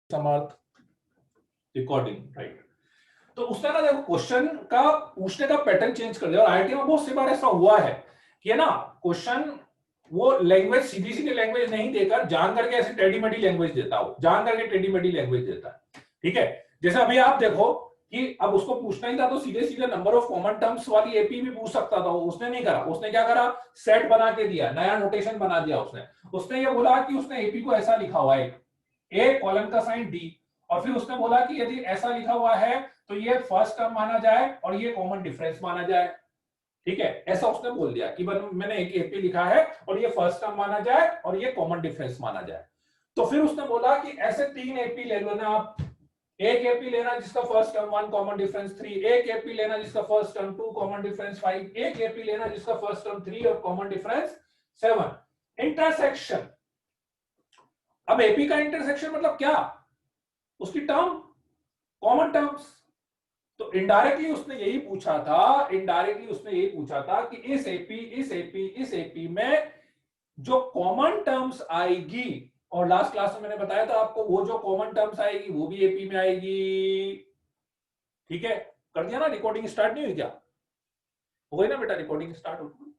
समर्थ recording right. तो उसने ना देखो क्वेश्चन का पूछने का पैटर्न चेंज कर दिया और आईआईटी में बहुत सी बार ऐसा हुआ है कि ना क्वेश्चन वो लैंग्वेज सीधी सीधी लैंग्वेज नहीं देकर जान करके ऐसी टेढ़ी मेढ़ी लैंग्वेज देता हो, जान करके टेढ़ी मेढ़ी लैंग्वेज देता है। ठीक है, जैसे अभी आप देखो कि अब उसको पूछना ही था तो सीधे सीधे नंबर ऑफ कॉमन टर्म्स वाली एपी भी पूछ सकता था, उसने नहीं करा। उसने क्या करा, सेट बना के दिया, नया नोटेशन बना दिया उसने। उसने ये बोला कि उसने एपी को ऐसा लिखा हुआ है, ए कॉलन का साइन डी, और फिर उसने बोला कि यदि ऐसा लिखा हुआ है तो ये फर्स्ट टर्म माना जाए और ये कॉमन डिफरेंस माना जाए। ठीक है, ऐसा उसने बोल दिया कि मैंने एक एपी लिखा है और ये फर्स्ट टर्म माना जाए और ये कॉमन डिफरेंस माना जाए। तो फिर उसने बोला कि ऐसे 3 एपी ले लो ना आप, एक एपी लेना जिसका फर्स्ट टर्म 1 कॉमन डिफरेंस 3, एक एपी लेना जिसका फर्स्ट टर्म 2 कॉमन डिफरेंस 5, एक एपी लेना जिसका फर्स्ट टर्म 3 और कॉमन डिफरेंस 7। इंटरसेक्शन, अब एपी का इंटरसेक्शन मतलब क्या, उसकी टर्म, कॉमन टर्म्स। तो इनडायरेक्टली उसने यही पूछा था, इनडायरेक्टली उसने यही पूछा था कि इस एपी में जो कॉमन टर्म्स आएगी, और लास्ट क्लास में मैंने बताया था आपको वो जो कॉमन टर्म्स आएगी वो भी एपी में आएगी। ठीक है, कर दिया ना, रिकॉर्डिंग स्टार्ट नहीं हुई क्या, हो गई ना बेटा, रिकॉर्डिंग स्टार्ट हो गई।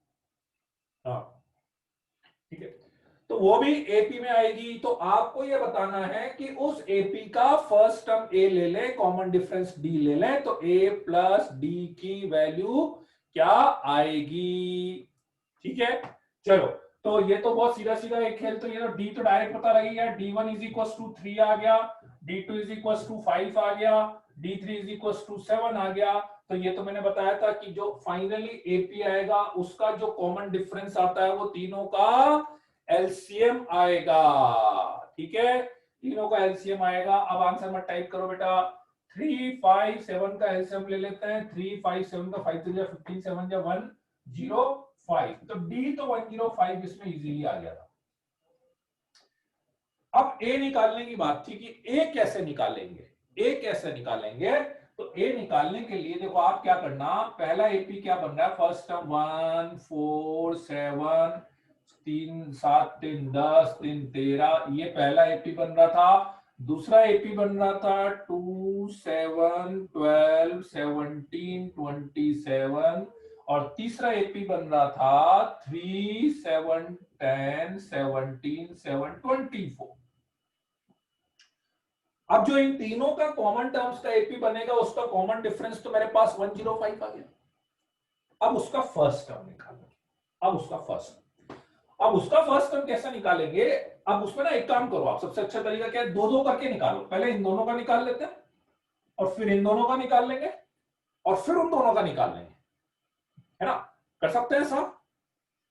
हाँ ठीक है, तो वो भी एपी में आएगी। तो आपको ये बताना है कि उस एपी का फर्स्ट टर्म ए ले लें, कॉमन डिफरेंस डी ले लें, तो ए प्लस डी की वैल्यू क्या आएगी। ठीक है, चलो, तो ये तो बहुत सीधा सीधा एक खेल। तो ये तो डी तो डायरेक्ट पता लग गया, d1 इज इक्वल टू 3 आ गया, d2 इज इक्वल टू 5 आ गया, d3 इज इक्वल टू 7 आ गया। तो ये तो मैंने बताया था कि जो फाइनली एपी आएगा उसका जो कॉमन डिफरेंस आता है वो तीनों का एलसीएम आएगा। ठीक है, तीनों का एलसीएम आएगा। अब आंसर मत टाइप करो बेटा, 3 5 7 का एलसीएम ले लेते हैं। 3 5 7 का 5 3 15 7 105, तो डी तो 105 इसमें इजीली आ गया था। अब ए निकालने की बात थी कि ए कैसे निकालेंगे, ए कैसे निकालेंगे। तो ए निकालने के लिए देखो आप क्या करना, पहला एपी क्या बन रहा है, फर्स्ट टर्म 1 4 7 3 7 3 10 3 13, ये पहला एपी बन रहा था। दूसरा एपी बन रहा था 2 7 12 17 27, और तीसरा एपी बन रहा था 3 7 10 17 7 24। अब जो इन तीनों का कॉमन टर्म्स का एपी बनेगा उसका कॉमन डिफरेंस तो मेरे पास 105 आ गया। अब उसका फर्स्ट टर्म निकालेंगे, अब उसका फर्स्ट टर्म कैसे निकालेंगे। अब उसमें ना एक काम करो आप, सबसे अच्छा तरीका क्या है, दो दो करके निकालो। पहले इन दोनों का निकाल लेते हैं और फिर इन दोनों का निकाल लेंगे और फिर उन दोनों का निकाल लेंगे, है ना, कर सकते हैं साहब।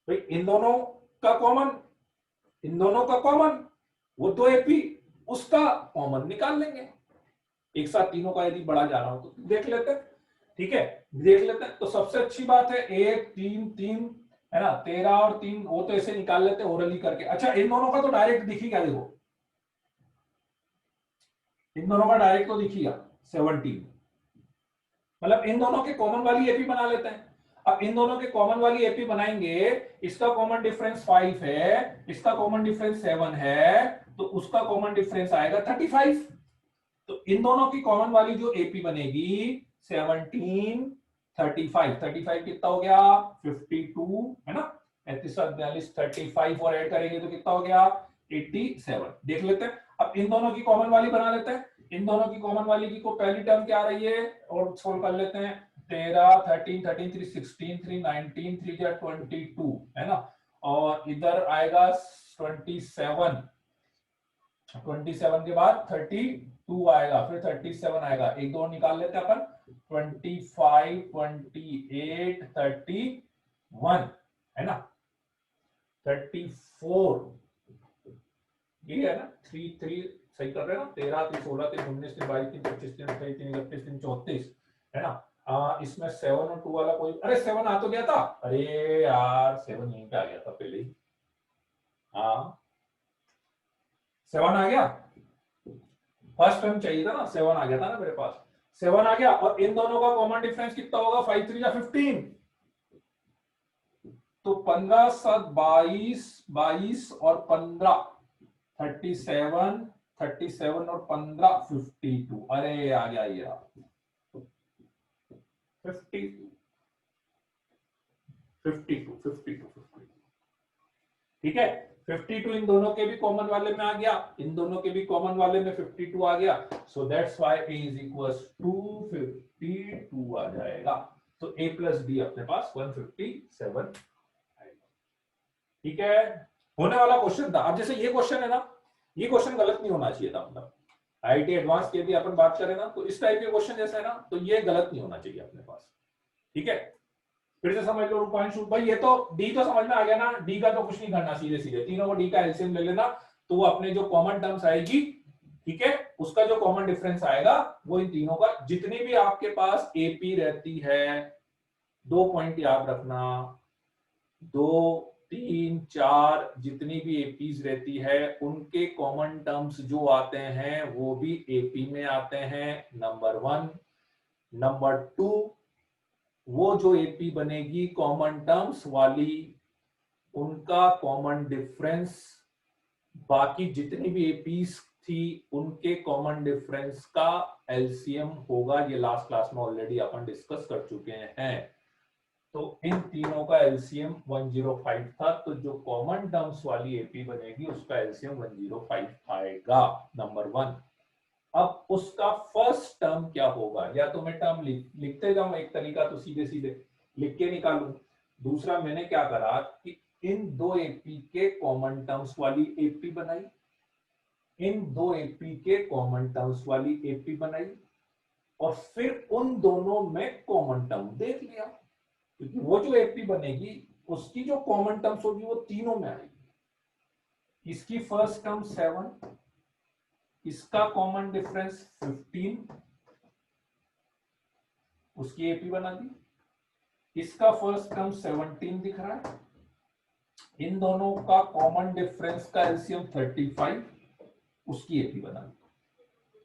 भाई इन दोनों का कॉमन, इन दोनों का कॉमन, वो दो एपी, उसका कॉमन निकाल लेंगे। एक साथ तीनों का यदि बढ़ा जा रहा हो तो देख लेते हैं। ठीक है, देख लेते हैं। तो सबसे अच्छी बात है 1 3 3, है ना, 13 और 3, वो तो ऐसे निकाल लेते हैं ओरली करके। अच्छा, इन दोनों का तो डायरेक्ट दिखेगा, देखो इन दोनों का डायरेक्ट तो दिखेगा 17, मतलब इन दोनों के कॉमन वाली एपी बना लेते हैं। अब इन दोनों के कॉमन वाली एपी बनाएंगे, इसका कॉमन डिफरेंस 5 है, इसका कॉमन डिफरेंस 7 है, तो उसका कॉमन डिफरेंस आएगा 35। तो इन दोनों की कॉमन वाली जो एपी बनेगी 17 35, 35 कितना हो गया 52, है ना, 35 42 35 और ऐड करेंगे तो कितना हो गया 87। देख लेते हैं, अब इन दोनों की कॉमन वाली बना लेते हैं। इन दोनों की कॉमन वाली की को पहली टर्म क्या आ रही है और सोल्व कर लेते हैं। 13 13 13 3 16 3 19 3 22, है ना, और इधर आएगा 27, 27 के बाद 32 आएगा, फिर 37 आएगा, एक दो निकाल लेते हैं अपन, 25 28 31, है ना, 34, ये है ना, 3 3 सही कर रहे हैं ना, 13 3 16 3 19 3 22 3 25 3 28 3 31 3 34, है ना। इसमें 7 और 2 वाला कोई, अरे 7 आ तो गया था, अरे यार 7 यहीं पे आ गया था पहले ही, हाँ 7 आ गया, फर्स्ट टर्म चाहिए था ना, 7 आ गया था ना मेरे पास, 7 आ गया। और इन दोनों का कॉमन डिफरेंस कितना होगा, 5 3 या 15, तो 15 7 22 22 और 15 37 37 और 15 52। अरे आ गया ये 52 52 52 ठीक है। 52 इन दोनों के भी कॉमन वाले में आ गया, इन दोनों के भी कॉमन वाले में 52 आ गया। So that's why a is equals to 52 आ जाएगा। तो a प्लस b अपने पास 157 आएगा। ठीक है, होने वाला क्वेश्चन था। अब जैसे ये क्वेश्चन है ना, ये क्वेश्चन गलत नहीं होना चाहिए था। मतलब आईआईटी एडवांस के भी अपन बात करें ना, तो इस टाइप के क्वेश्चन जैसे है ना, तो ये गलत नहीं होना चाहिए अपने पास। ठीक है, फिर से समझ लो रूपांशु भाई, ये तो डी तो समझ में आ गया ना, डी का तो कुछ नहीं करना, सीधे सीधे तीनों को डी का एलसीएम ले लेना, तो वो अपने जो कॉमन टर्म्स आएगी, ठीक है, उसका जो कॉमन डिफरेंस आएगा वो इन तीनों का, जितनी भी आपके पास एपी रहती है, 2 पॉइंट याद रखना, 2 3 4 जितनी भी एपीज रहती है उनके कॉमन टर्म्स जो आते हैं वो भी एपी में आते हैं, नंबर 1। नंबर 2, वो जो एपी बनेगी कॉमन टर्म्स वाली, उनका कॉमन डिफरेंस बाकी जितनी भी एपीज थी उनके कॉमन डिफरेंस का एलसीएम होगा। ये लास्ट क्लास में ऑलरेडी अपन डिस्कस कर चुके हैं। तो इन तीनों का एलसीएम 105 था, तो जो कॉमन टर्म्स वाली एपी बनेगी उसका एलसीएम 105 आएगा, नंबर 1। अब उसका फर्स्ट टर्म क्या होगा, या तो मैं टर्म लिखते जाऊं, एक तरीका तो सीधे सीधे लिख के निकालूं, दूसरा मैंने क्या करा कि इन दो एपी के कॉमन टर्म्स वाली एपी बनाई, इन दो एपी के कॉमन टर्म्स वाली एपी बनाई, और फिर उन दोनों में कॉमन टर्म देख लिया, क्योंकि वो जो एपी बनेगी उसकी जो कॉमन टर्म्स होगी वो तीनों में आएगी। इसकी फर्स्ट टर्म 7, इसका कॉमन डिफरेंस 15, उसकी एपी बना दी। इसका फर्स्ट टर्म 17 दिख रहा है, इन दोनों का कॉमन डिफरेंस का एलसीएम 35, उसकी एपी बना दी।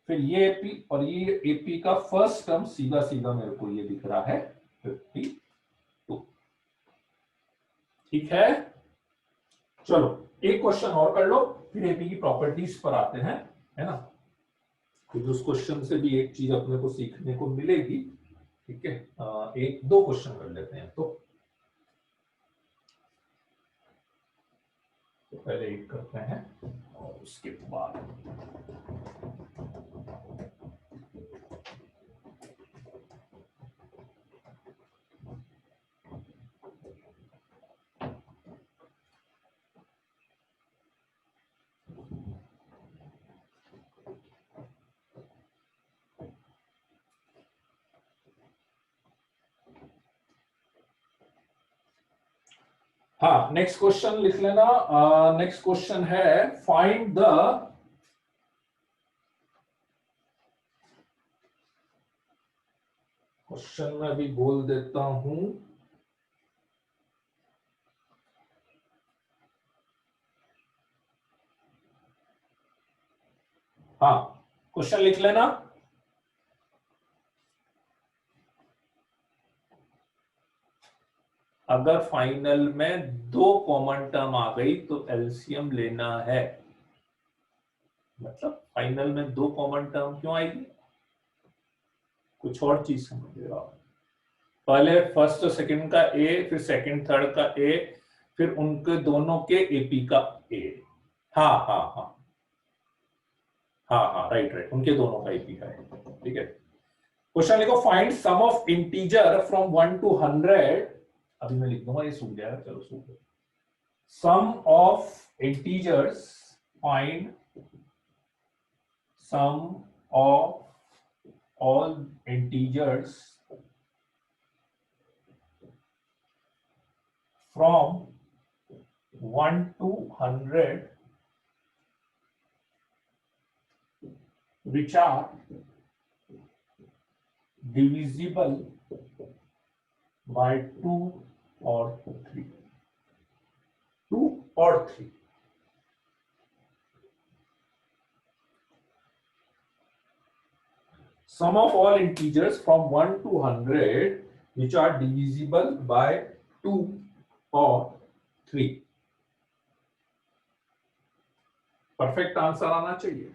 फिर ये एपी और ये एपी का फर्स्ट टर्म सीधा सीधा मेरे को ये दिख रहा है 52। ठीक है, चलो एक क्वेश्चन और कर लो, फिर एपी की प्रॉपर्टीज पर आते हैं, है ना। फिर उस क्वेश्चन से भी एक चीज अपने को सीखने को मिलेगी। ठीक है, एक दो क्वेश्चन कर लेते हैं। तो पहले एक करते हैं और उसके बाद हाँ, नेक्स्ट क्वेश्चन लिख लेना। नेक्स्ट क्वेश्चन है फाइंड द क्वेश्चन में भी बोल देता हूं। हाँ, क्वेश्चन लिख लेना। अगर फाइनल में दो कॉमन टर्म आ गई तो एलसीएम लेना है। मतलब फाइनल में दो कॉमन टर्म क्यों आएगी, कुछ और चीज समझिएगा। पहले फर्स्ट और सेकंड का ए, फिर सेकंड थर्ड का ए, फिर उनके दोनों के एपी का ए। हाँ हाँ हाँ हाँ हाँ, राइट राइट, उनके दोनों का एपी का है। ठीक है, क्वेश्चन लिखो, find sum of integer from 1 to 100। अभी मैं लिख दूंगा, ये सूख जाएगा, चलो सूख गया। Sum of integers, find sum of all integers from 1 to 100 which are divisible by 2 or 3. 2 or 3. Sum of all integers from 1 to 100 which are divisible by 2 or 3. Perfect answer आना चाहिए।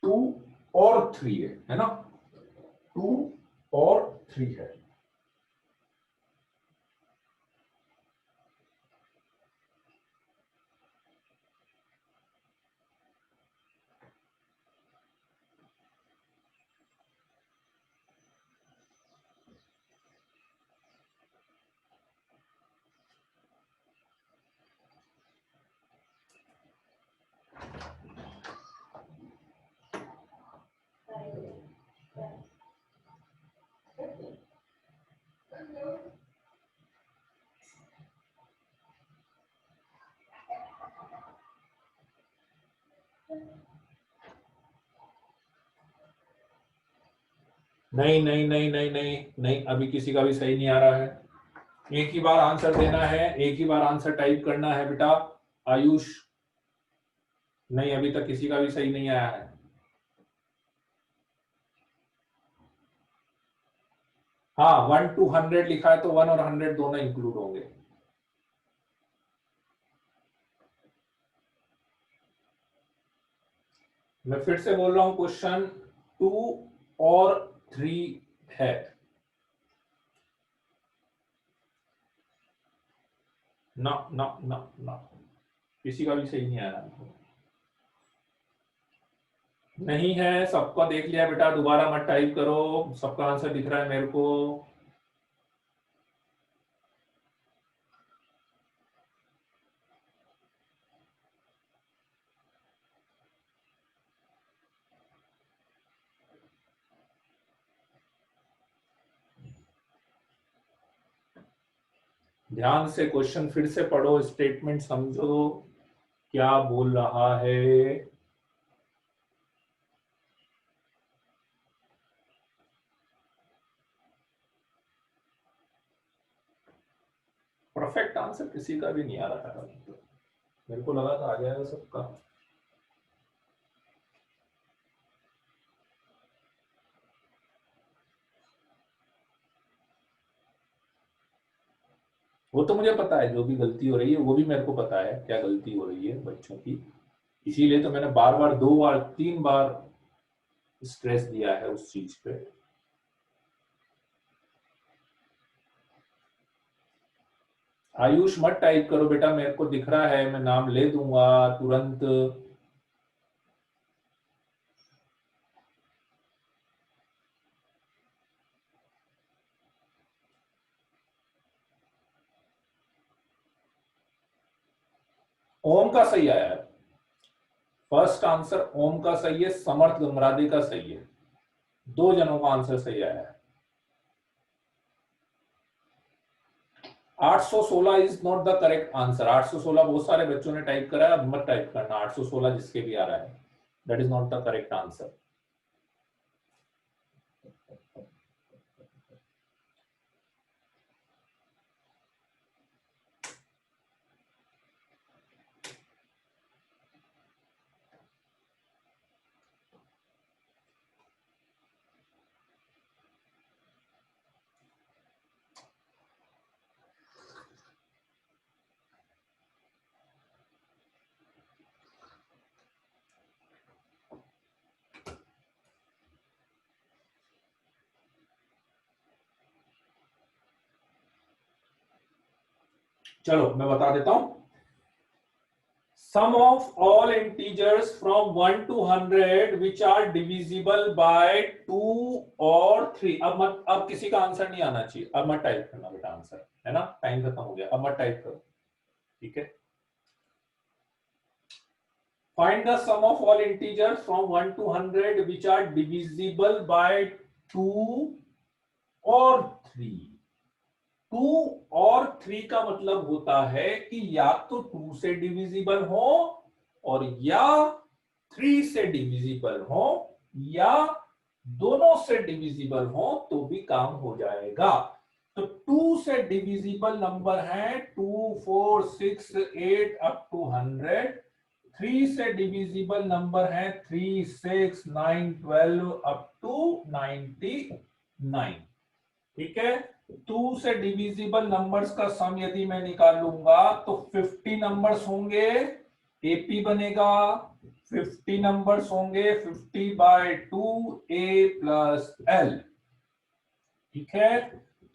2 और 3 है ना, 2 और 3 है। नहीं नहीं नहीं नहीं नहीं नहीं, अभी किसी का भी सही नहीं आ रहा है। एक ही बार आंसर देना है, एक ही बार आंसर टाइप करना है बेटा। आयुष, नहीं अभी तक किसी का भी सही नहीं आया है। हाँ 1 to 100 लिखा है तो 1 और 100 दोनों इंक्लूड होंगे। मैं फिर से बोल रहा हूं, क्वेश्चन 2 और 3 है। ना ना ना ना, किसी का भी सही नहीं आया। नहीं है, सबका देख लिया बेटा, दोबारा मत टाइप करो, सबका आंसर दिख रहा है मेरे को। ध्यान से क्वेश्चन फिर से पढ़ो, स्टेटमेंट समझो क्या बोल रहा है। परफेक्ट आंसर किसी का भी नहीं आ रहा है, मेरे को लगा था आ जाएगा सबका। वो तो मुझे पता है, जो भी गलती हो रही है वो भी मेरे को पता है क्या गलती हो रही है बच्चों की, इसीलिए तो मैंने बार बार 2 बार 3 बार स्ट्रेस दिया है उस चीज पे। आयुष मत टाइप करो बेटा, मेरे को दिख रहा है, मैं नाम ले दूंगा तुरंत। ओम का सही आया है, फर्स्ट आंसर ओम का सही है, समर्थ गमरादे का सही है, 2 जनों का आंसर सही आया है। 816 is not the correct answer. 816 बहुत सारे बच्चों ने टाइप करा है, अब मत टाइप करना 816 जिसके भी आ रहा है, that is not the correct answer. चलो मैं बता देता हूं, sum of all integers from 1 to 100 which are divisible by 2 और 3। अब किसी का आंसर नहीं आना चाहिए, अब मत टाइप करना बेटा आंसर, है ना, टाइम खत्म हो गया, अब मत टाइप करो, ठीक है। Find the sum of all integers from 1 to 100 which are divisible by 2 और 3। 2 और 3 का मतलब होता है कि या तो 2 से डिविजिबल हो और या 3 से डिविजिबल हो या दोनों से डिविजिबल हो तो भी काम हो जाएगा। तो 2 से डिविजिबल नंबर है 2, 4, 6, 8 अप टू 100। 3 से डिविजिबल नंबर है 3, 6, 9, 12 अप टू 99। ठीक है, 2 से डिविजिबल नंबर्स का सम यदि मैं निकालूंगा तो 50 नंबर्स होंगे, एपी बनेगा। 50 नंबर्स होंगे, 50/2 A प्लस L। ठीक है,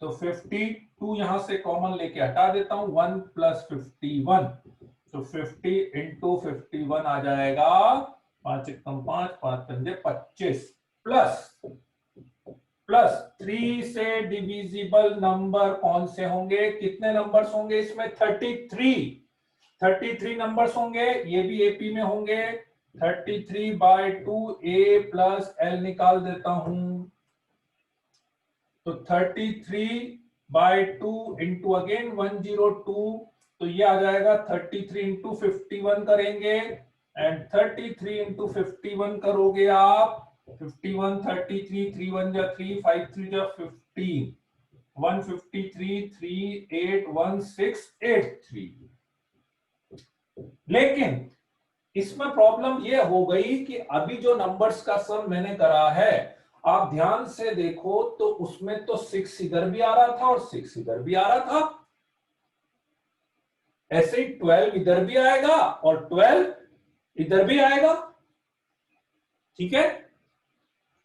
तो 52 यहां से कॉमन लेके हटा देता हूं, 1 + 51, तो 50 × 51 आ जाएगा 5 × 5, 5 × 25, प्लस 3 से डिविजिबल नंबर कौन से होंगे, कितने नंबर्स होंगे इसमें, 33 नंबर्स होंगे, ये भी एपी में होंगे। 33/2 A प्लस L निकाल देता हूं, तो 33/2 इंटू अगेन 102, तो ये आ जाएगा 33 × 51 करेंगे, एंड 33 × 51 करोगे आप, 51 33 3 1 जा 3 5 3 जा 15, 153 3 8 1 6 8 3। लेकिन इसमें प्रॉब्लम ये हो गई कि अभी जो नंबर्स का सम मैंने करा है, आप ध्यान से देखो तो उसमें तो 6 इधर भी आ रहा था और 6 इधर भी आ रहा था। ऐसे ही 12 इधर भी आएगा और 12 इधर भी आएगा। ठीक है,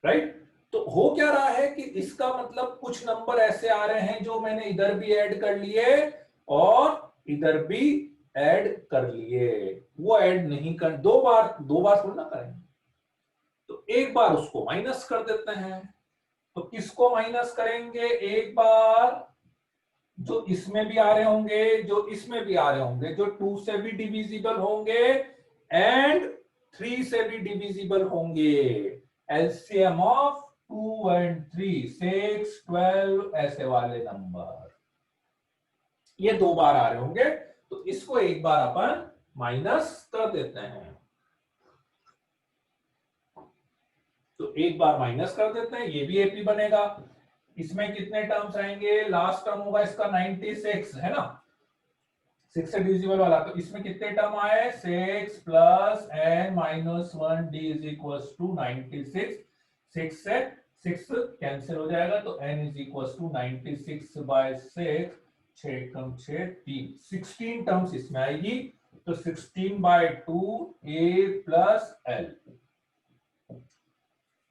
राइट। तो हो क्या रहा है कि इसका मतलब कुछ नंबर ऐसे आ रहे हैं जो मैंने इधर भी ऐड कर लिए और इधर भी ऐड कर लिए, वो ऐड नहीं कर, दो बार थोड़ा ना करेंगे, तो एक बार उसको माइनस कर देते हैं। तो किसको माइनस करेंगे, एक बार जो इसमें भी आ रहे होंगे, जो इसमें भी आ रहे होंगे, जो 2 से भी डिविजिबल होंगे एंड 3 से भी डिविजिबल होंगे। एलसीएम ऑफ 2 and 3, 6 12 ऐसे वाले नंबर, ये दो बार आ रहे होंगे, तो इसको एक बार अपन माइनस कर देते हैं। तो एक बार माइनस कर देते हैं, ये भी एपी बनेगा। इसमें कितने टर्म्स आएंगे, लास्ट टर्म होगा इसका 96, है ना, 6 से डिविजिबल वाला, तो इसमें कितने टर्म आए, 6 plus n minus 1 d is equal to 96, 6 से 6 कैंसिल हो जाएगा, तो n इज इक्वल टू 96/6, 6 कम 6 3, 16 टर्म्स इसमें आएगी, तो 16/2 A प्लस L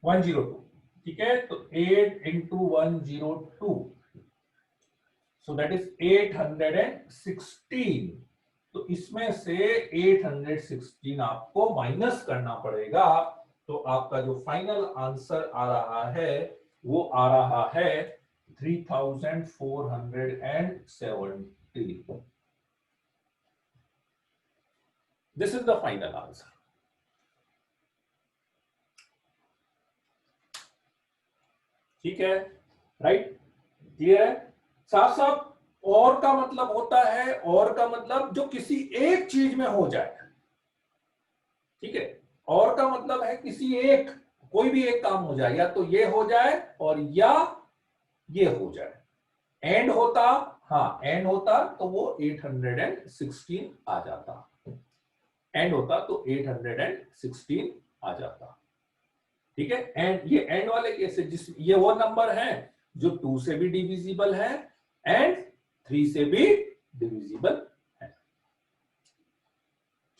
102। ठीक है, तो 8 × 102, सो दैट इज 816। तो इसमें से 816 आपको माइनस करना पड़ेगा, तो आपका जो फाइनल आंसर आ रहा है वो आ रहा है 3470। This is the final answer. ठीक है, राइट, क्लियर है। साफ साफ और का मतलब होता है, और का मतलब जो किसी एक चीज में हो जाए। ठीक है, और का मतलब है किसी एक, कोई भी एक काम हो जाए, या तो ये हो जाए और या ये हो जाए। एंड होता, हाँ एंड होता तो वो 816 आ जाता, एंड होता तो 816 आ जाता। ठीक है, एंड ये एंड वाले केस, जिस ये वो नंबर है जो 2 से भी डिविजिबल है एंड 3 से भी डिविजिबल है।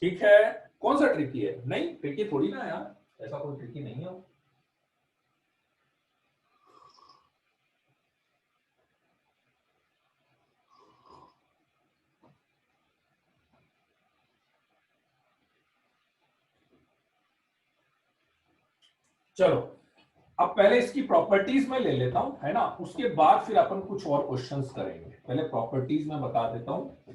ठीक है, कौन सा ट्रिकी है, नहीं ट्रिकी थोड़ी ना यार, ऐसा कोई ट्रिकी नहीं है। चलो, अब पहले इसकी प्रॉपर्टीज में ले लेता हूं, है ना, उसके बाद फिर अपन कुछ और क्वेश्चंस करेंगे। पहले प्रॉपर्टीज में बता देता हूं।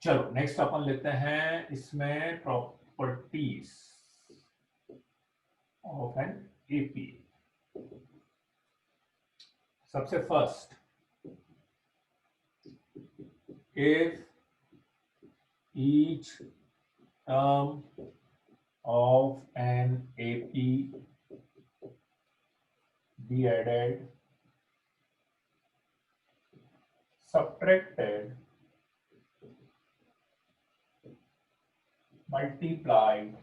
चलो नेक्स्ट अपन लेते हैं इसमें प्रॉपर्टीज ऑफ एन एपी। सबसे first, if each term of an AP be added, subtracted, multiplied,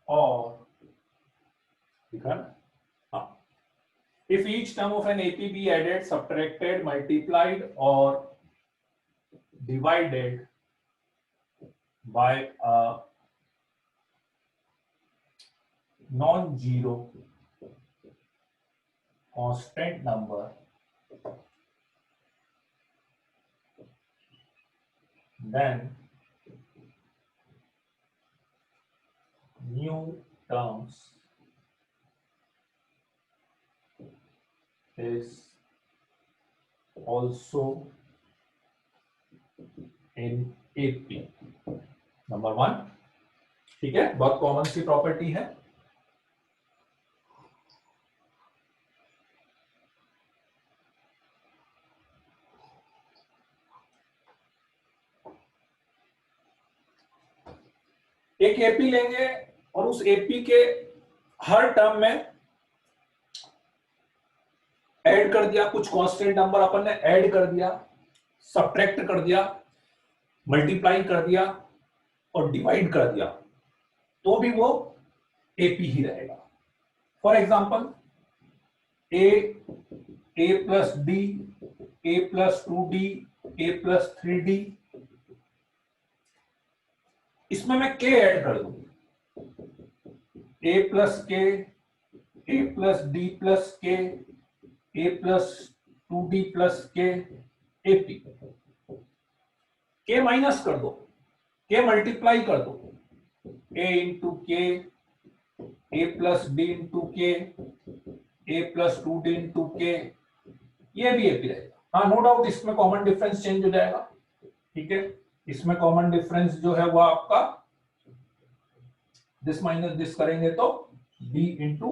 or if each term of an AP be added, subtracted, multiplied, or divided by a non-zero constant number, then new terms is also in AP. Number 1, ठीक है, बहुत common सी property है। एक AP लेंगे और उस AP के हर term में ऐड कर दिया, कुछ कांस्टेंट नंबर अपन ने ऐड कर दिया, सब्ट्रैक्ट कर दिया, मल्टीप्लाई कर दिया और डिवाइड कर दिया, तो भी वो एपी ही रहेगा। For example A plus D, A plus 2d, A plus 3d, इसमें मैं के ऐड कर दूं, ए प्लस के, ए प्लस डी प्लस के, ए प्लस 2d प्लस के, एपी। के माइनस कर दो, के मल्टीप्लाई कर दो, ए इंटू के, ए प्लस डी इंटू के, ए प्लस 2d इंटू के, ये भी एपी रहेगा। हाँ, नो डाउट इसमें कॉमन डिफरेंस चेंज हो जाएगा, ठीक है। इसमें कॉमन डिफरेंस जो है वो आपका दिस माइनस दिस करेंगे तो b इंटू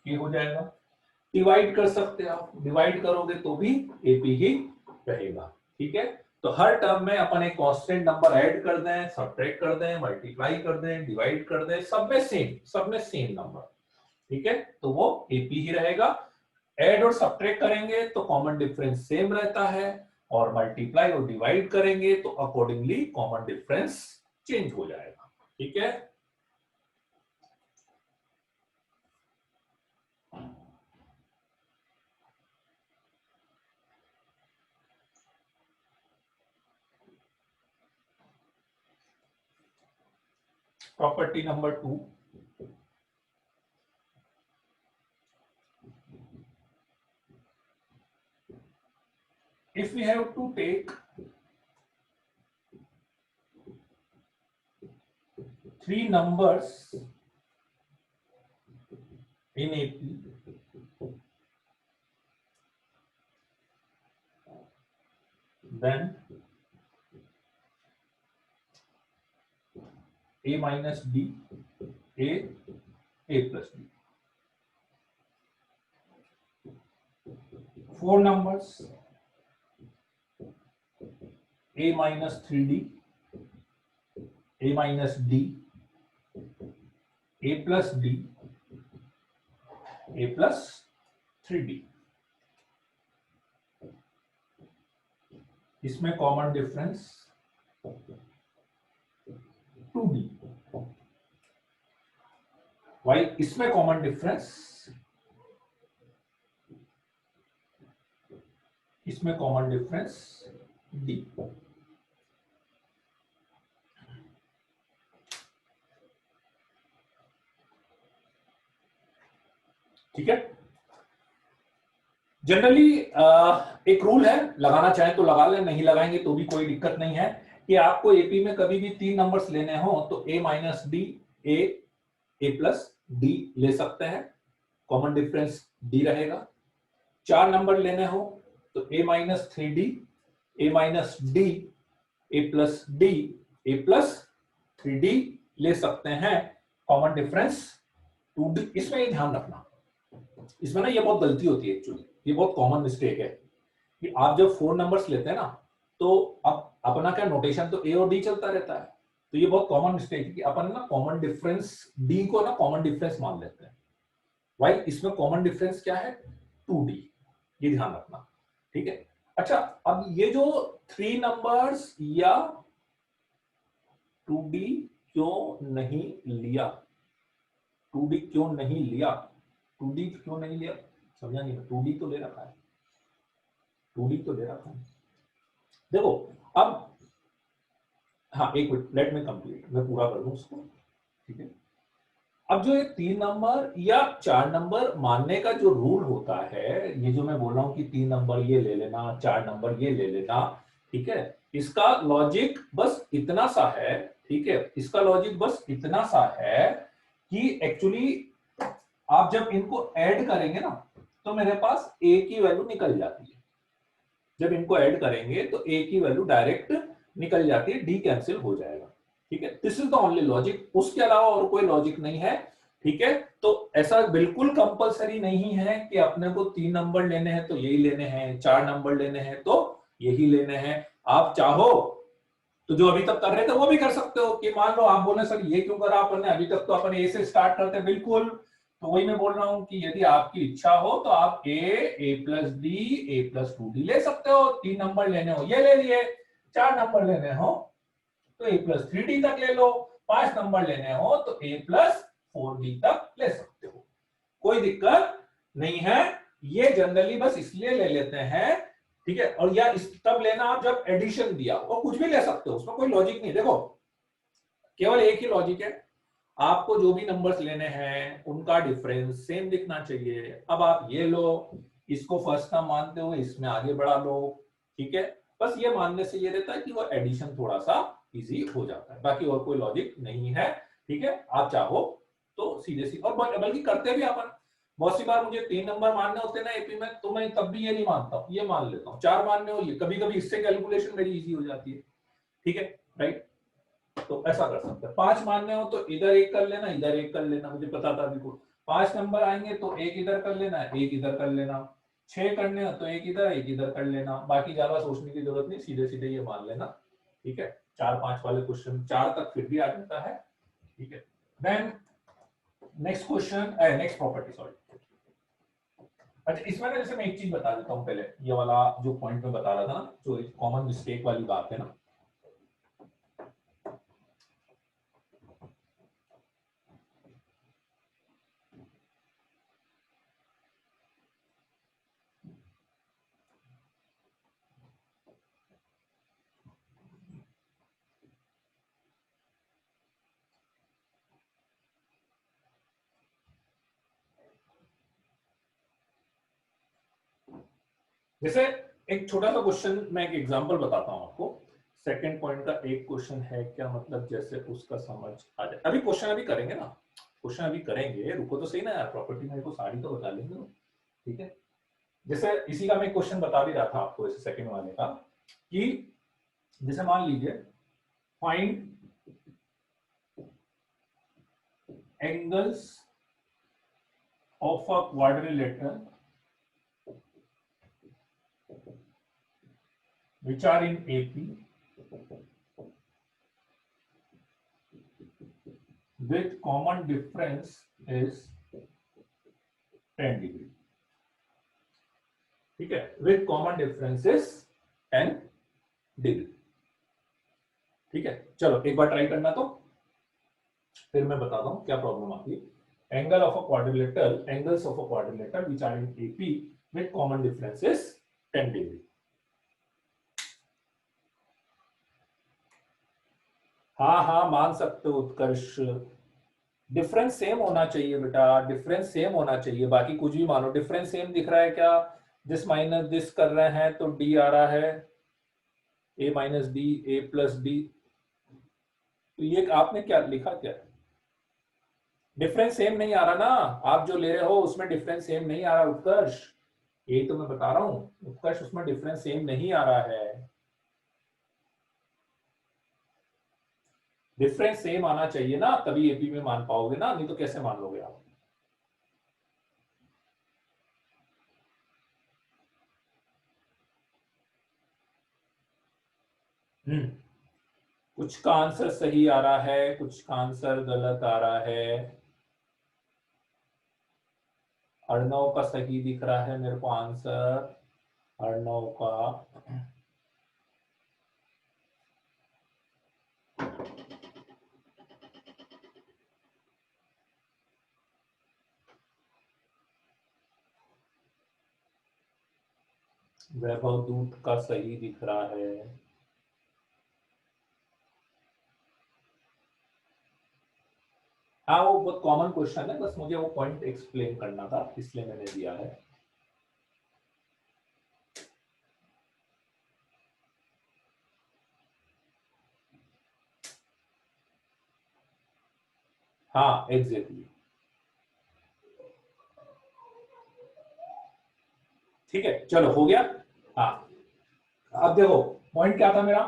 के हो जाएगा। डिवाइड कर सकते हैं आप, डिवाइड करोगे तो भी एपी ही रहेगा, ठीक है। तो हर टर्म में अपन एक कांस्टेंट नंबर ऐड कर दें, सब्ट्रैक्ट कर दें, मल्टीप्लाई कर दें, डिवाइड कर दें, सब में सेम नंबर, ठीक है, तो वो एपी ही रहेगा। ऐड और सब्ट्रैक्ट करेंगे तो कॉमन डिफरेंस सेम रहता है, और मल्टीप्लाई और डिवाइड करेंगे तो अकॉर्डिंगली कॉमन डिफरेंस चेंज हो जाएगा, ठीक है। Property number 2, if we have to take 3 numbers in AP, then a minus b, a plus b, 4 numbers, a minus 3d, a minus d, a plus d, a plus 3d, इसमें common difference 2d, Y इसमें common difference, इसमें common difference d। ठीक है, generally एक rule है, लगाना चाहे तो लगा लें, नहीं लगाएंगे तो भी कोई दिक्कत नहीं है, कि आपको एपी में कभी भी 3 नंबर्स लेने हो तो a minus D, A plus D ले सकते हैं, कॉमन डिफरेंस d रहेगा। 4 नंबर लेने हो तो a minus 3d, a minus D, a plus D, a plus 3d ले सकते हैं, कॉमन डिफरेंस 2d। इसमें ये ध्यान रखना, इसमें ना ये बहुत गलती होती है एक्चुअली, ये बहुत कॉमन मिस्टेक है कि आप जब 4 नंबर्स लेते हैं ना तो अब अपना क्या नोटेशन तो ए और डी चलता रहता है, तो ये बहुत कॉमन मिस्टेक है कि अपन ना कॉमन डिफरेंस डी को ना कॉमन डिफरेंस मान लेते हैं। भाई इसमें कॉमन डिफरेंस क्या है, 2D, ये ध्यान रखना, ठीक है। अच्छा, अब ये जो 3 नंबर्स या 2D क्यों नहीं लिया, 2D क्यों नहीं लिया, 2D क्यों नहीं लिया, समझा नहीं, 2D तो ले रखा है, 2D तो ले रखा है। देखो अब, हाँ एक मिनट, लेट मी कंप्लीट, मैं पूरा कर दूं उसको, ठीक है। अब जो ये 3 नंबर या 4 नंबर मानने का जो रूल होता है, ये जो मैं बोल रहा हूं कि 3 नंबर ये ले लेना, 4 नंबर ये ले लेना, ठीक है, इसका लॉजिक बस इतना सा है, ठीक है, इसका लॉजिक बस इतना सा है कि एक्चुअली आप जब इनको ऐड करेंगे ना, तो मेरे पास ए की वैल्यू निकल जाती है, जब इनको ऐड करेंगे तो ए की वैल्यू डायरेक्ट निकल जाती है, डी कैंसिल हो जाएगा, ठीक है। This is the only logic, उसके अलावा और कोई लॉजिक नहीं है, ठीक है। तो ऐसा बिल्कुल कंपलसरी नहीं है कि अपने को 3 नंबर लेने हैं तो यही लेने हैं, 4 नंबर लेने हैं तो यही लेने हैं। आप चाहो तो जो अभी तक कर रहे थे वो भी कर सकते हो, कि मान लो आप बोले सर ये क्यों करा अपन ने, अभी तक तो अपन ए से स्टार्ट करते, बिल्कुल। तो वही मैं बोल रहा हूं कि यदि आपकी इच्छा हो तो आप ए plus D, A plus 2D ले सकते हो, 3 नंबर लेने हो ये ले लिए, 4 नंबर लेने हो तो ए प्लस 3D तक ले लो, 5 नंबर लेने हो तो ए प्लस 4D तक ले सकते हो, कोई दिक्कत नहीं है। ये जनरली बस इसलिए ले लेते हैं, ठीक है। और या इस तब लेना आप जब एडिशन दिया, और कुछ भी ले सकते हो, उसमें कोई लॉजिक नहीं, देखो केवल एक ही लॉजिक है, आपको जो भी नंबर्स लेने हैं उनका डिफरेंस सेम दिखना चाहिए। अब आप ये लो, इसको फर्स्ट टर्म मानते हो, इसमें आगे बढ़ा लो, ठीक है। बस ये मानने से ये रहता है कि वो एडिशन थोड़ा सा इजी हो जाता है, बाकी और कोई लॉजिक नहीं है, ठीक है। आप चाहो तो सीधे सीधे, और बल्कि करते भी अपन, बहुत सी बार मुझे 3 नंबर मानने होते हैं ना एपी में, तो मैं तब भी ये नहीं मानता हूं, ये मान लेता हूँ 4 मानने हो, ये कभी कभी इससे कैलकुलेशन मेरी इजी हो जाती है, ठीक है, राइट। तो ऐसा कर सकते हैं, 5 मानने हो तो इधर एक कर लेना, इधर एक कर लेना, मुझे पता था देखो 5 नंबर आएंगे तो एक इधर कर लेना, एक इधर कर लेना, 6 करने हो तो एक इधर कर लेना, बाकी ज्यादा सोचने की जरूरत नहीं, सीधे सीधे ये मान लेना, ठीक है। 4-5 वाले क्वेश्चन 4 तक फिर भी आ जाता है, ठीक है। Then next question, next property, sorry. अच्छा, इसमें ना जैसे मैं एक चीज बता देता हूँ पहले, ये वाला जो पॉइंट में बता रहा था ना, जो कॉमन मिस्टेक वाली बात है ना, जैसे एक छोटा सा क्वेश्चन, मैं एक एग्जांपल बताता हूं आपको। सेकंड पॉइंट का एक क्वेश्चन है, क्या मतलब जैसे उसका समझ आ जाए, अभी क्वेश्चन अभी करेंगे ना, क्वेश्चन अभी करेंगे, रुको तो सही ना यार, प्रॉपर्टी मेरे को सारी तो बता लेंगे, ठीक है। जैसे इसी का मैं क्वेश्चन बता भी रहा था आपको, इसे सेकंड वाले का, कि जैसे मान लीजिए find angles of a quadrilateral which are in AP with common difference is 10 degree, ठीक है, with common difference is 10 degree, ठीक है। चलो एक बार ट्राई करना, तो फिर मैं बताता हूं क्या प्रॉब्लम आती है। Angle of a quadrilateral, angles of a quadrilateral which are in AP with common difference is 10 degree। हाँ हाँ मान सकते हो उत्कर्ष, डिफरेंस सेम होना चाहिए बेटा, डिफरेंस सेम होना चाहिए, बाकी कुछ भी मानो, डिफरेंस सेम दिख रहा है क्या, दिस माइनस दिस कर रहे हैं तो डी आ रहा है, ए minus D, A plus D, तो ये आपने क्या लिखा, क्या डिफरेंस सेम नहीं आ रहा ना, आप जो ले रहे हो उसमें डिफरेंस सेम नहीं आ रहा उत्कर्ष, यही तो मैं बता रहा हूं उत्कर्ष, उसमें डिफरेंस सेम नहीं आ रहा है, डिफरेंस सेम आना चाहिए ना, तभी एपी में मान पाओगे ना, नहीं तो कैसे मान लोगे आप। कुछ का आंसर सही आ रहा है, कुछ का आंसर गलत आ रहा है। अर्णव का सही दिख रहा है मेरे को आंसर, अर्णव का। वैभव दूत का सही दिख रहा है। हाँ, वो बहुत कॉमन क्वेश्चन है, बस मुझे वो पॉइंट एक्सप्लेन करना था इसलिए मैंने दिया है। हाँ एग्जैक्टली। ठीक है, चलो हो गया। हाँ, अब देखो पॉइंट क्या था मेरा,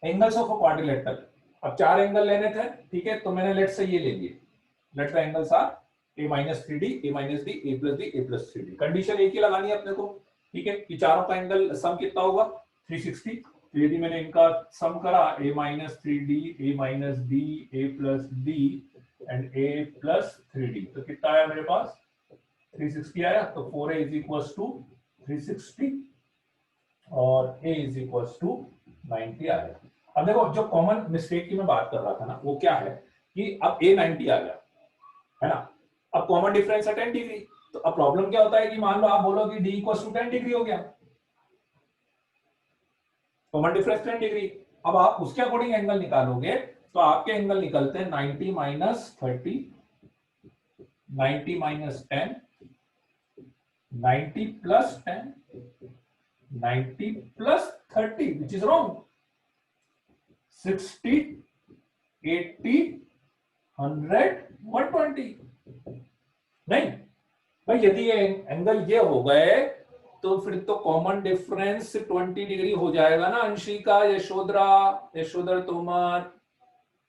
एंगल्स ऑफ अ क्वाड्रिलेटरल। अब चार एंगल लेने थे, ठीक है, तो मैंने लेट से ये ले लिए। Let the angles are a minus three D, A minus D, A plus D, A plus three D. Condition एक ही लगानी है अपने को, ठीक है, कि चारों का एंगल सम कितना होगा 360। तो यदि मैंने इनका सम करा a minus three D, A minus D, A plus D and A plus three D, तो कितना आया मेरे पास 360 आया। तो 4a इज इक्वल टू 360 और a इज इक्वल टू 90 आया। अब देखो जो कॉमन मिस्टेक की मैं बात कर रहा था ना, वो क्या है कि अब a 90 आ गया है ना, अब कॉमन डिफरेंस है 10 डिग्री। तो अब प्रॉब्लम क्या होता है कि मान लो आप बोलो कि d इक्वल टू 10 डिग्री हो गया, कॉमन डिफरेंस 10 डिग्री। अब आप उसके अकॉर्डिंग एंगल निकालोगे तो आपके एंगल निकलते हैं 90 minus 30, 90 minus 10, 90 plus 10, 90 plus 30 which is wrong, 60, 80, 100, 120। नहीं भाई, यदि ये एंगल ये हो गए तो फिर तो कॉमन डिफरेंस 20 डिग्री हो जाएगा ना। अंशिका, यशोधरा, यशोधर तोमर,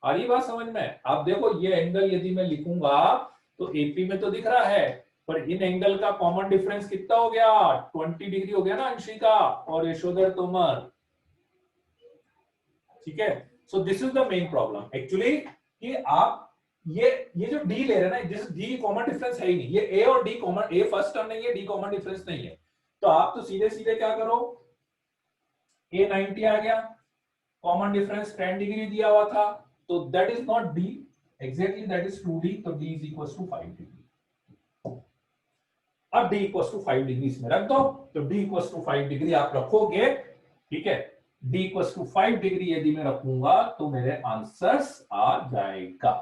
आ रही बात समझ में? आप देखो ये एंगल यदि मैं लिखूंगा तो एपी में तो दिख रहा है, पर इन एंगल का कॉमन डिफरेंस कितना हो गया 20 डिग्री हो गया ना अंशिका और यशोधर तोमर। ठीक है, so this is the main problem actually, कि आप ये जो डी ले रहे हैं ना, दिस डी कॉमन डिफरेंस है ही नहीं। ये ए और डी कॉमन, ए फर्स्ट टर्म नहीं है, डी कॉमन डिफरेंस नहीं है। तो आप तो सीधे सीधे क्या करो, ए 90 आ गया, कॉमन डिफरेंस 10 डिग्री दिया हुआ था, तो that is not D, exactly that is 2d, तो d is equal to 5 degree. अब d इक्वल टू 5 डिग्री इसमें रख दो, तो d इक्वल टू 5 डिग्री आप रखोगे, ठीक है, d इक्वल टू 5 डिग्री यदि मैं रखूंगा तो मेरे आंसर्स आ जाएगा,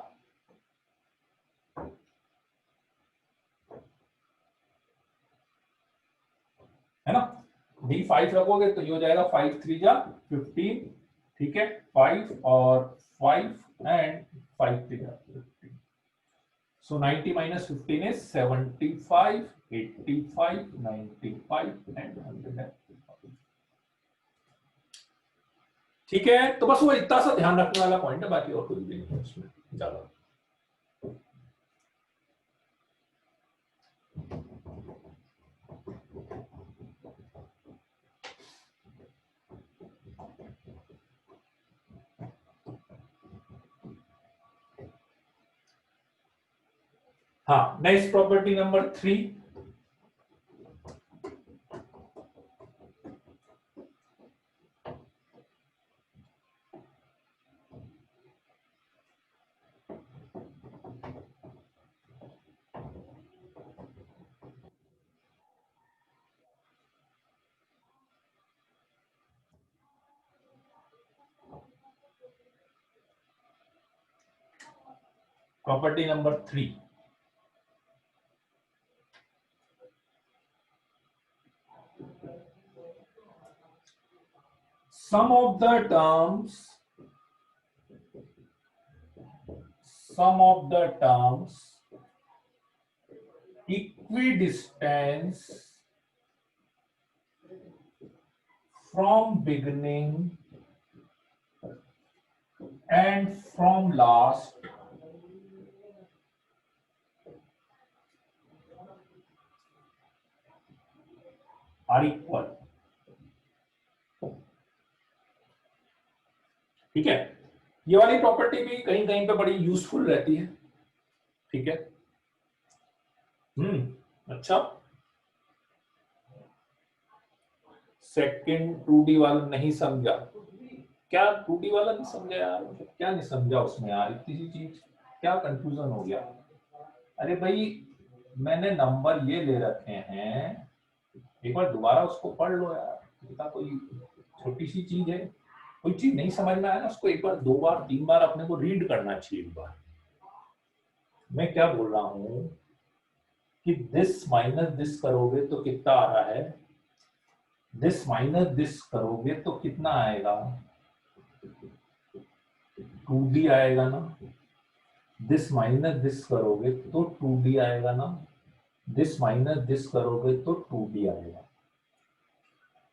है ना। d5 रखोगे तो ये हो जाएगा 5 3 जा 15, ठीक है, 5 और 5 एंड 5 3 जा 15। So 90 minus 15 is 75, 85, 95 and 100। ठीक है, तो बस वो इतना सा ध्यान रखने वाला पॉइंट है, बाकी और कोई भी नहीं है उसमें ज्यादा। हाँ, next property number 3। Property number 3, sum of the terms, sum of the terms equidistance from beginning and from last are equal। ठीक है, ये वाली प्रॉपर्टी भी कहीं कहीं पे बड़ी यूजफुल रहती है। ठीक है, अच्छा, सेकंड 2D वाला नहीं समझा क्या? 2D वाला नहीं समझा यार, मतलब क्या नहीं समझा उसमें यार, इतनी सी चीज, क्या कंफ्यूजन हो गया? अरे भाई, मैंने नंबर ये ले रखे हैं, एक बार दोबारा उसको पढ़ लो यार, इतना कोई छोटी सी चीज है, कोई चीज नहीं समझ में आया ना, उसको एक बार, दो बार, तीन बार अपने को रीड करना चाहिए एक बार। मैं क्या बोल रहा हूं कि दिस माइनस दिस करोगे तो कितना आ रहा है, दिस माइनस दिस करोगे तो कितना आएगा, 2D आएगा ना, दिस माइनस दिस करोगे तो 2D आएगा ना, दिस माइनस दिस करोगे तो 2D आएगा।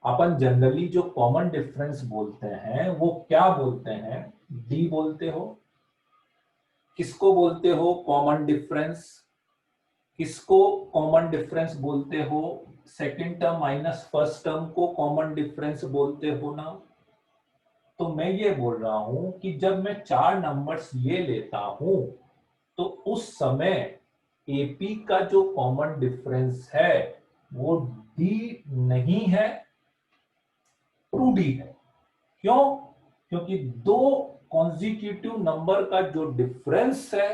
अपन जनरली जो कॉमन डिफरेंस बोलते हैं वो क्या बोलते हैं? डी बोलते हो। किसको बोलते हो कॉमन डिफरेंस? किसको कॉमन डिफरेंस बोलते हो? Second term minus first term को कॉमन डिफरेंस बोलते हो ना। तो मैं ये बोल रहा हूं कि जब मैं चार नंबर्स ये लेता हूं तो उस समय एपी का जो कॉमन डिफरेंस है वो डी नहीं है, 2D है। क्यों? क्योंकि दो कॉन्जिक्यूटिव नंबर का जो डिफरेंस है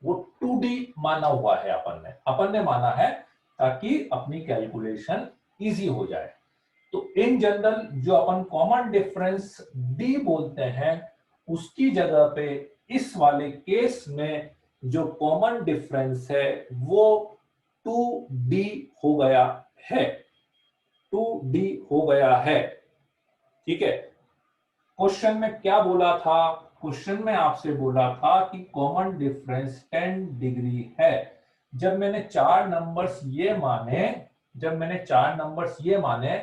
वो 2D माना हुआ है, अपन ने माना है ताकि अपनी कैलकुलेशन इजी हो जाए। तो इन जनरल जो अपन कॉमन डिफरेंस डी बोलते हैं, उसकी जगह पे इस वाले केस में जो कॉमन डिफरेंस है वो 2D हो गया है, 2D हो गया है। ठीक है, क्वेश्चन में क्या बोला था? क्वेश्चन में आपसे बोला था कि कॉमन डिफरेंस 10 डिग्री है। जब मैंने चार नंबर्स ये माने, जब मैंने चार नंबर्स ये माने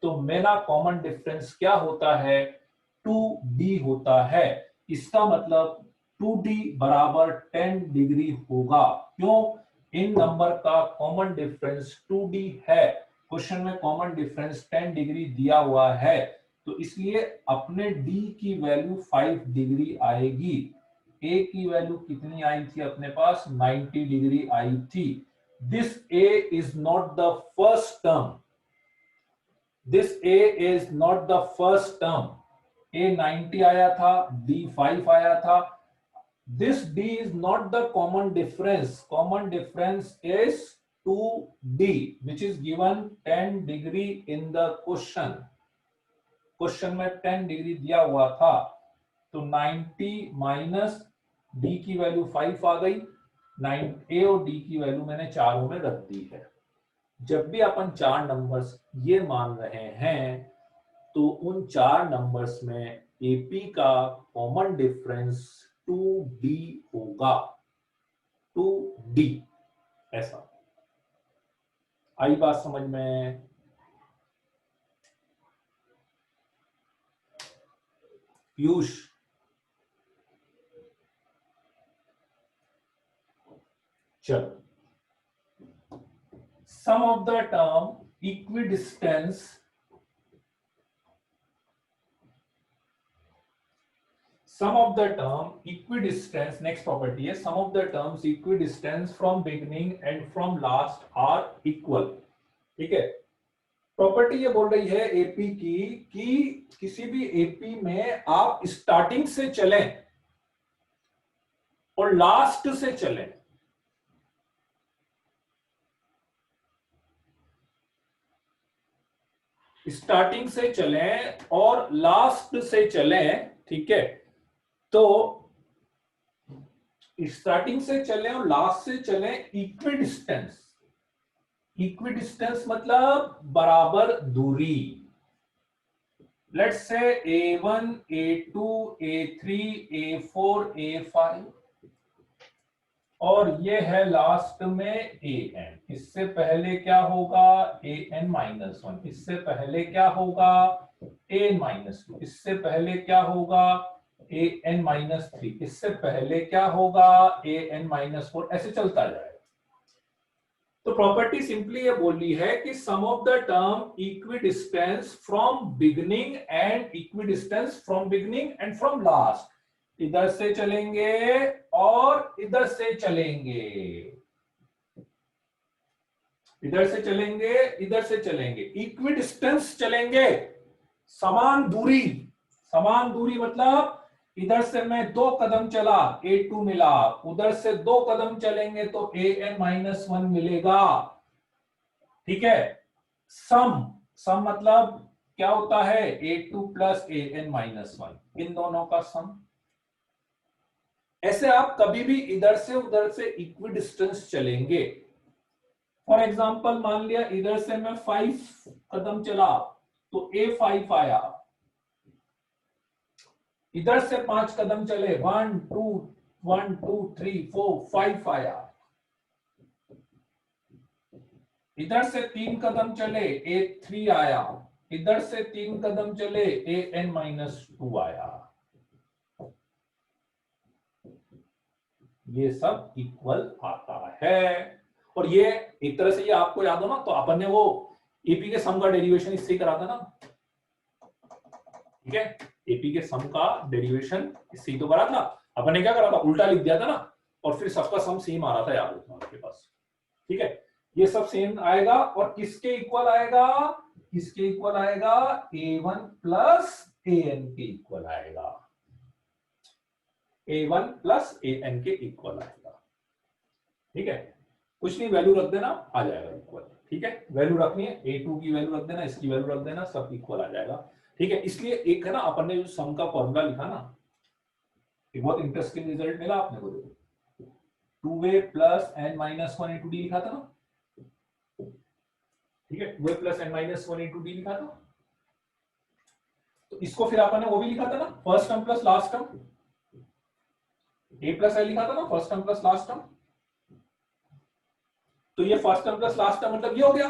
तो मेरा कॉमन डिफरेंस क्या होता है? 2D होता है। इसका मतलब 2D बराबर 10 डिग्री होगा। क्यों? इन नंबर का कॉमन डिफरेंस 2D है। क्वेश्चन में कॉमन डिफरेंस 10 डिग्री दिया हुआ है, तो इसलिए अपने D की वैल्यू 5 डिग्री आएगी। A की वैल्यू कितनी आई थी अपने पास? 90 डिग्री आई थी। This A is not the first term, this A is not the first term. A 90 आया था, D 5 आया था। This D is not the common difference. Common difference is 2D, which is given 10 degree in the question. Question में 10 degree दिया हुआ था, तो 90 minus D की वैल्यू 5 आ गई। 9 A और डी की वैल्यू मैंने चारों में रख दी है। जब भी अपन चार नंबर्स ये मान रहे हैं तो उन चार नंबर्स में एपी का कॉमन डिफरेंस 2D होगा, 2D। ऐसा आई बात समझ में? पीयूष, चलो, sum of the term equidistance, sum of the term equidistance, next property है sum of the terms equidistance from beginning and from last are equal। ठीक है, प्रॉपर्टी ये बोल रही है एपी की कि किसी भी एपी में आप स्टार्टिंग से चलें और लास्ट से चलें, स्टार्टिंग से चलें और लास्ट से चलें। ठीक है, तो स्टार्टिंग से चलें और लास्ट से चलें इक्वी डिस्टेंस, इक्वी डिस्टेंस मतलब बराबर दूरी। Let's say A1 A2 A3 A4 A5 और ये है लास्ट में AN। इससे पहले क्या होगा? AN-1। इससे पहले क्या होगा? AN-2। इससे पहले क्या होगा? AN-3। इससे पहले क्या होगा? AN-4। ऐसे चलता जाएगा। तो प्रॉपर्टी सिंपली ये बोल रही है कि sum of the term equidistance from beginning and equidistance from beginning and from last, इधर से चलेंगे और इधर से चलेंगे, इधर से चलेंगे इधर से चलेंगे, इक्वी डिस्टेंस चलेंगे, समान दूरी, समान दूरी मतलब इधर से मैं 2 कदम चला A2 मिला, उधर से 2 कदम चलेंगे तो AN-1 मिलेगा। ठीक है, सम, सम मतलब क्या होता है A2 प्लस AN-1, इन दोनों का सम। ऐसे आप कभी भी इधर से उधर से इक्वी डिस्टेंस चलेंगे। फॉर एग्जाम्पल मान लिया इधर से मैं 5 कदम चला तो A5 आया, इधर से 5 कदम चले 1 2 1 2 3 4 5 आया, इधर से 3 कदम चले A3 आया, इधर से 3 कदम चले AN-2 आया। ये सब इक्वल आता है। और ये एक तरह से ये आपको याद हो ना, तो अपन ने वो एपी के सम का डेरिवेशन इससे ही करा था ना। ठीक है, एपी के सम का डेरिवेशन इससे ही तो करा था। अपन ने क्या करा था, उल्टा लिख दिया था ना, और फिर सबका सम सेम आ रहा था, याद होगा आपके पास। ठीक है, ये सब सेम आएगा और किसके इक्वल आएगा, किसके इक्वल आएगा, A1 प्लस AN के इक्वल आएगा, A1 प्लस AN के इक्वल आएगा। ठीक है, कुछ नहीं, वैल्यू रख देना, आ जाएगा इक्वल। ठीक है, वैल्यू रखनी है, A2 की वैल्यू रख देना, इसकी वैल्यू रख देना, सब इक्वल आ जाएगा। ठीक है, इसलिए एक है ना, अपन ने जो सम का फॉर्मूला लिखा ना, एक बहुत इंटरेस्टिंग रिजल्ट मिला आपने को, 2a plus n-1 into D लिखा था ना। ठीक है, 2a plus n-1 into D लिखा था। तो इसको फिर अपन ने वो भी लिखा था ना, first term plus last term, a plus l लिखा था ना, first term plus last term. तो ये first term plus last term मतलब ये हो गया।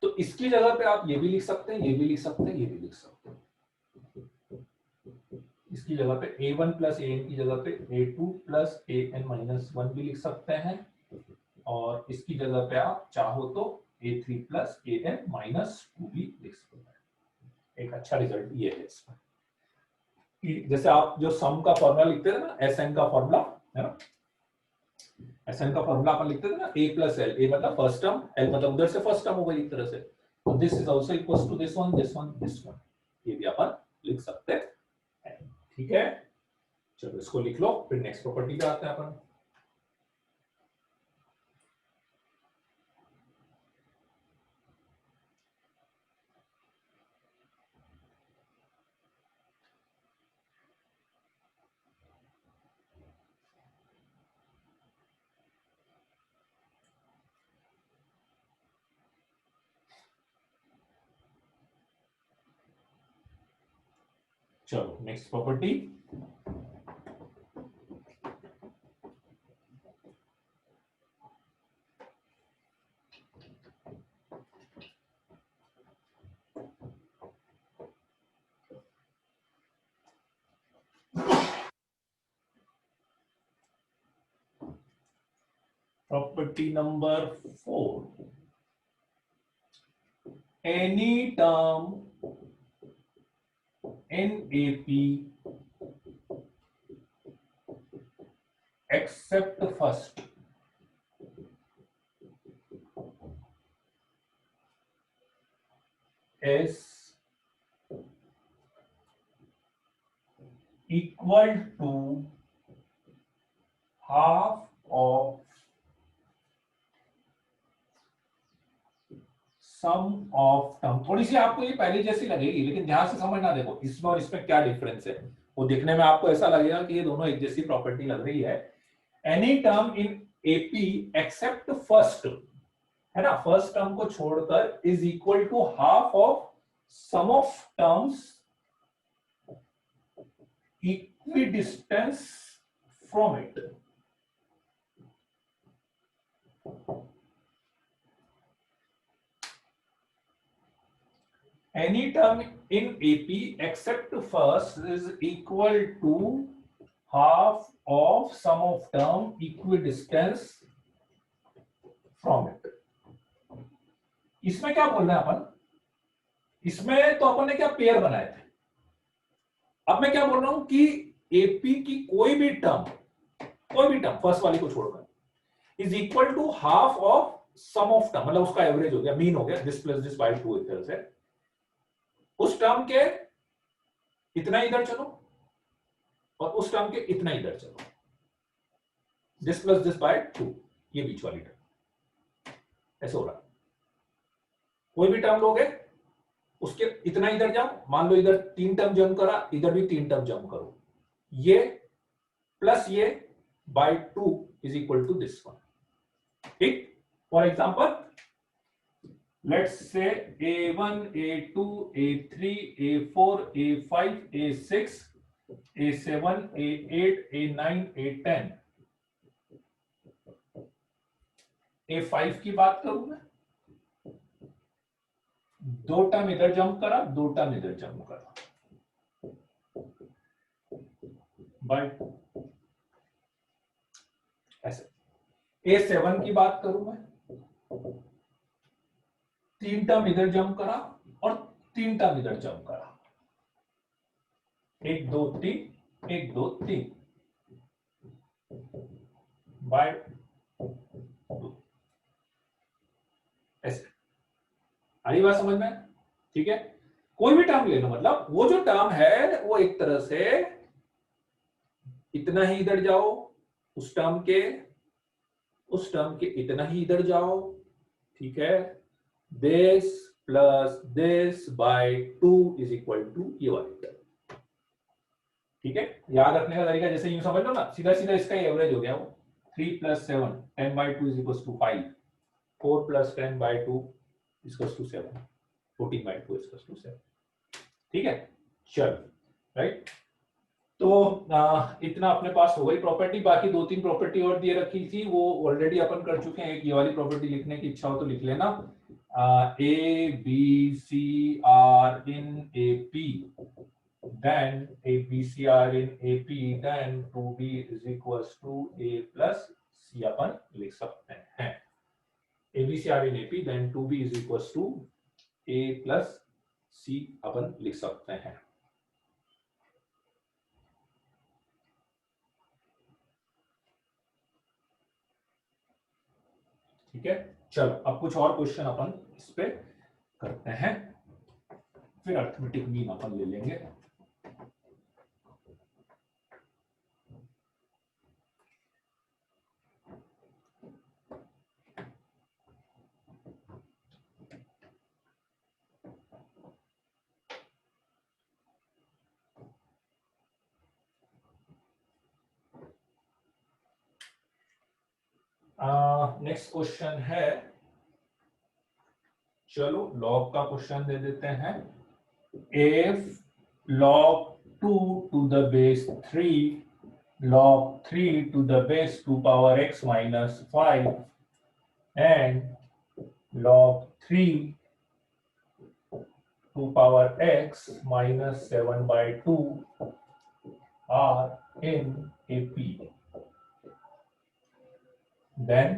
तो इसकी जगह पे आप ये भी लिख सकते हैं, ये भी लिख सकते हैं, ये भी लिख सकते हैं। इसकी जगह पे A1 प्लस AN की जगह पे A2 प्लस AN-1 भी लिख सकते हैं, और इसकी जगह पे आप चाहो तो A3 प्लस AN-2 भी लिख सकते हैं। एक अच्छा रिजल्ट ये है इसमें, जैसे आप जो सम का फॉर्मूला लिखते थे ना, SN का फॉर्मूला है ना, SN का फॉर्मूला अपन लिखते थे ना, A प्लस L, A मतलब फर्स्ट टर्म, L मतलब उधर से फर्स्ट टर्म हो गई एक तरह से, तो this is also equals to this one, this one, this one, ये भी अपन लिख सकते हैं। ठीक है, चलो इसको लिख लो, फिर नेक्स्ट प्रॉपर्टी पे आते हैं अपन। चलो next property, property number 4, any term in AP except first is equal to half of sum of term. थोड़ी सी आपको ये पहले जैसी लगेगी, लेकिन ध्यान से समझना, देखो इसमें और इसमें क्या डिफरेंस है। वो दिखने में आपको ऐसा लगेगा कि ये दोनों एक जैसी प्रॉपर्टी लग रही है। Any term in AP except first, है ना, फर्स्ट टर्म को छोड़कर, is equal to half of sum of terms equidistance from it. any term in AP except first is equal to half of sum of term equidistance from it. इसमें क्या बोल रहे हैं अपन? इसमें तो अपन ने क्या पेयर बनाए थे. अब मैं क्या बोल रहा हूं कि एपी की कोई भी टर्म फर्स्ट वाली को छोड़कर is equal to half of sum of term, मतलब उसका एवरेज हो गया, मीन हो गया, दिस प्लस दिस बाय 2 एक तरह से. उस टर्म के इतना इधर चलो और उस टर्म के इतना इधर चलो, दिस प्लस दिस बाय 2, ये बीच वाली टर्म ऐसे हो रहा. कोई भी टर्म लोगे उसके इतना इधर जाओ, मान लो इधर 3 टर्म जंप करा, इधर भी 3 टर्म जंप करो, ये प्लस ये by 2 is equal to this one. ठीक. For example let's say a1 a2 a3 a4 a5 a6 a7 a8 a9 a10 a5 की बात करूं मैं, 2 टर्म इधर जंप करा, 2 टर्म इधर जंप करा बाय ऐसे. a7 की बात करूं मैं, 3 टर्म इधर जंप करा और 3 टर्म इधर जंप करा, 1 2 3 1 2 3 बाय 2 ऐसे. आई बात समझ में? ठीक है. कोई भी टर्म ले लो, मतलब वो जो टर्म है वो एक तरह से इतना ही इधर जाओ, उस टर्म के इतना ही इधर जाओ. ठीक है. This plus this by 2 is equal to ये वाली टर्म. ठीक है. याद रखने का तरीका जैसे यूं समझ लो ना, सीधा सीधा इसका एवरेज हो गया वो 3 plus 7 10 by 2 is equal to 5, 4 plus 10 by 2 is equal to 7, 14 by 2 is equal to 7. ठीक है. चल राइट. तो इतना अपने पास हो गई प्रॉपर्टी. बाकी 2-3 प्रॉपर्टी और दिए रखी थी, वो ऑलरेडी अपन कर चुके हैं. एक ये वाली प्रॉपर्टी लिखने की इच्छा हो तो लिख लेना, A B C are in AP, then A B C are in AP, then 2B is equals to A plus C अपन लिख सकते हैं. A B C are in AP, then 2B is equals to A plus C अपन लिख सकते हैं. ठीक है. चलो अब कुछ और क्वेश्चन अपन इस पे करते हैं, फिर अर्थमेटिक मीन अपन ले लेंगे. नेक्स्ट क्वेश्चन है, चलो लॉग का क्वेश्चन दे देते हैं. If log 2 to the base 3 log 3 to the base 2 power x minus 5 and log 3 2 power x minus 7 by 2 are in AP, then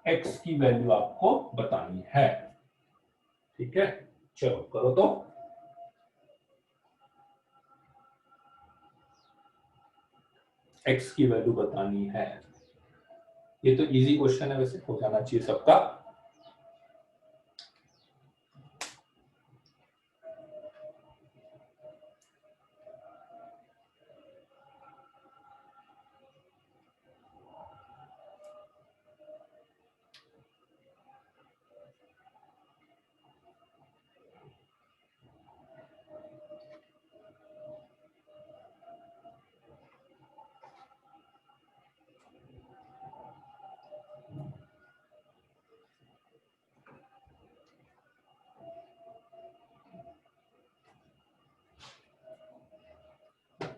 x की वैल्यू आपको बतानी है. ठीक है. चलो करो तो. x की वैल्यू बतानी है. ये तो इजी क्वेश्चन है, वैसे हो जाना चाहिए सबका.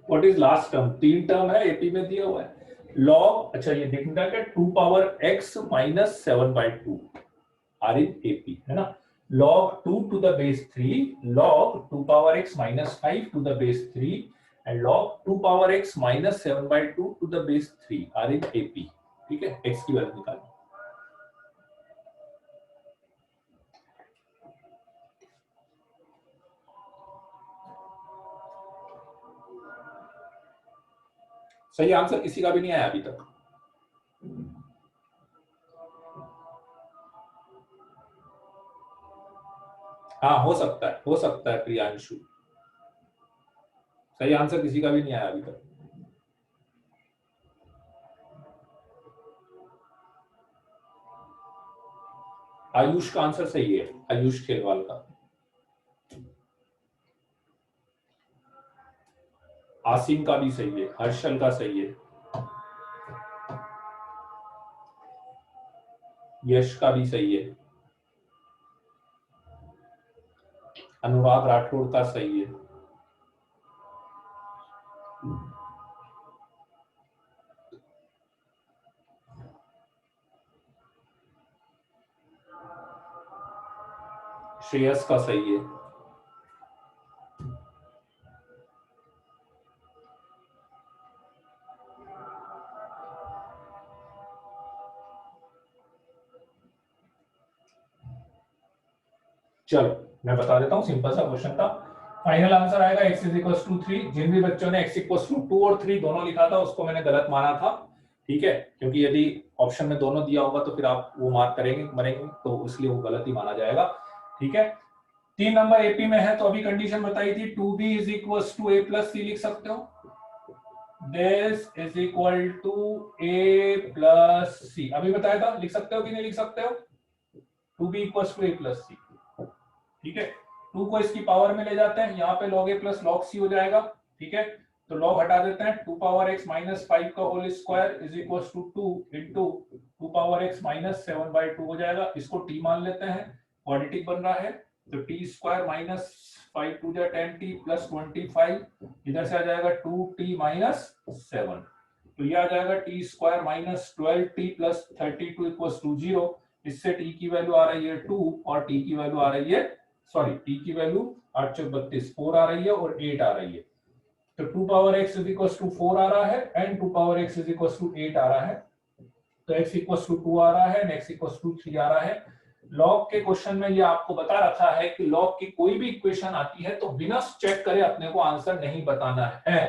What is last term? 3 term है, एपी में दिया हुआ है. लॉग, अच्छा ये देखना है 2 power x minus 7 by 2 are in AP है ना. log 2 to the base 3, log 2 power x minus 5 to the base 3 and log 2 power x minus 7 by 2 to the base 3 are in AP. ठीक है, x की value निकालो। सही answer किसी का भी नहीं आया अभी तक। हाँ हो सकता है प्रियांशु। सही आंसर किसी का भी नहीं आया अभी तक। आयुष का आंसर सही है, आयुष खेलवाल का। आसिम का भी सही है, हर्षल का सही है, यश का भी सही है, अनुराग राठौड़ का सही है। श्रेयस का सही है। चलो मैं बता देता हूं सिंपल सा क्वेश्चन का फाइनल आंसर आएगा x इज इक्वल टू 3। जिन भी बच्चों ने x इक्वल टू 2 और 3 दोनों लिखा था उसको मैंने गलत माना था, ठीक है, क्योंकि यदि ऑप्शन में दोनों दिया होगा तो फिर आप वो मार्क मरेंगे तो इसलिए वो गलत ही माना जाएगा, ठीक है। 3 नंबर एपी में है तो अभी कंडीशन बताई थी 2b is equal to a plus c लिख सकते हो, this is equal to a plus c अभी बताया था, लिख सकते हो कि नहीं लिख सकते हो, 2b equal to a plus c, ठीक है। 2 को इसकी पावर में ले जाते हैं, यहाँ पे log a plus log c हो जाएगा, ठीक है। तो log हटा देते हैं, 2 पावर x माइनस 5 का whole square is equal to 2 into 2 power x minus 7 by 2 हो जाएगा। इसको t मान लेते हैं, क्वाड्रेटिक बन रहा है तो t स्क्वायर माइनस 5 टू जा 10t प्लस 25, इधर से आ जाएगा 2t माइनस 7, तो ये आ जाएगा t square minus 12t plus 32 equal to 0। इससे t की वैल्यू आ रही है 2 और t की वैल्यू आ रही है, सॉरी t की वैल्यू 8 चौक 32 4 आ रही है और 8 आ रही है, तो 2 power x is equal to 4 आ रहा है and 2 power x is equal to 8 आ रहा है, तो x इक्वल टू 2 आ रहा है एंड x इक्वल टू 3 आ रहा है। लॉग के क्वेश्चन में ये आपको बता रखा है कि लॉग की कोई भी इक्वेशन आती है तो बिना चेक करे अपने को आंसर नहीं बताना है।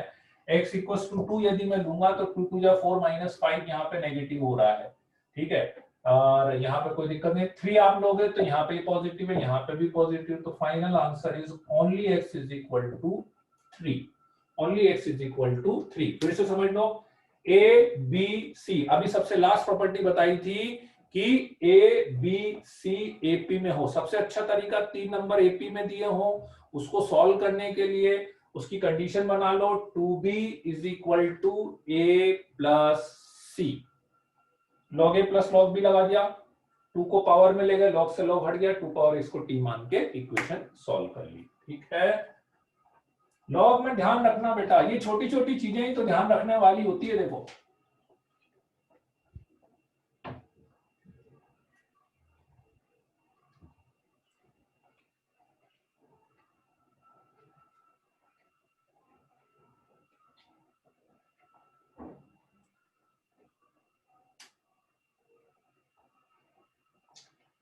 x इक्वल टू 2 यदि मैं लूंगा तो 2 टू जा 4 माइनस 5 यहाँ पे नेगेटिव हो रहा है, ठीक है, और यहाँ पे कोई दिक्कत नहीं। 3 आप लोगे तो यहाँ पे पॉजिटिव है, यहाँ पे भी पॉजिटिव, तो final answer is only x is equal to 3, only x is equal to 3। फिर से समझ लो, a b c, अभी सबसे लास्ट प्रॉपर्टी बताई थी कि a b c AP में हो। सबसे अच्छा तरीका 3 नंबर AP में दिए हो उसको सॉल्व करने के लिए उसकी कंडीशन बना लो, 2b is equal to a plus c, log a plus log b लगा दिया, 2 को पावर में ले गए, log से log हट गया, 2 पावर इसको t मान के इक्वेशन सॉल्व कर ली, ठीक है। लॉग में ध्यान रखना बेटा, ये छोटी छोटी चीजें ही तो ध्यान रखने वाली होती है, देखो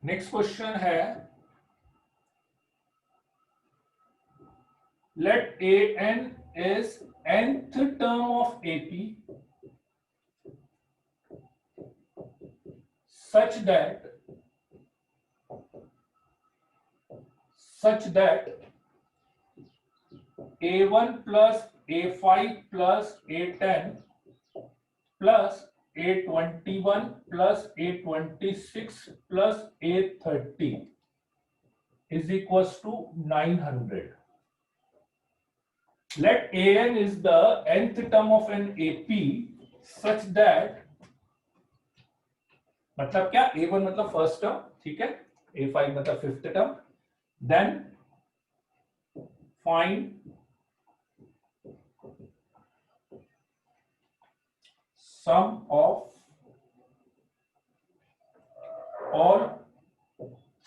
नेक्स्ट क्वेश्चन है, let an is nth term of AP such that A1 plus A5 plus A10 plus A21 plus A26 plus A30 is equals to 900. Let an is the nth term of an AP such that, मतलब क्या, A1 मतलब first term, ठीक है, A5 मतलब fifth term, then find sum of all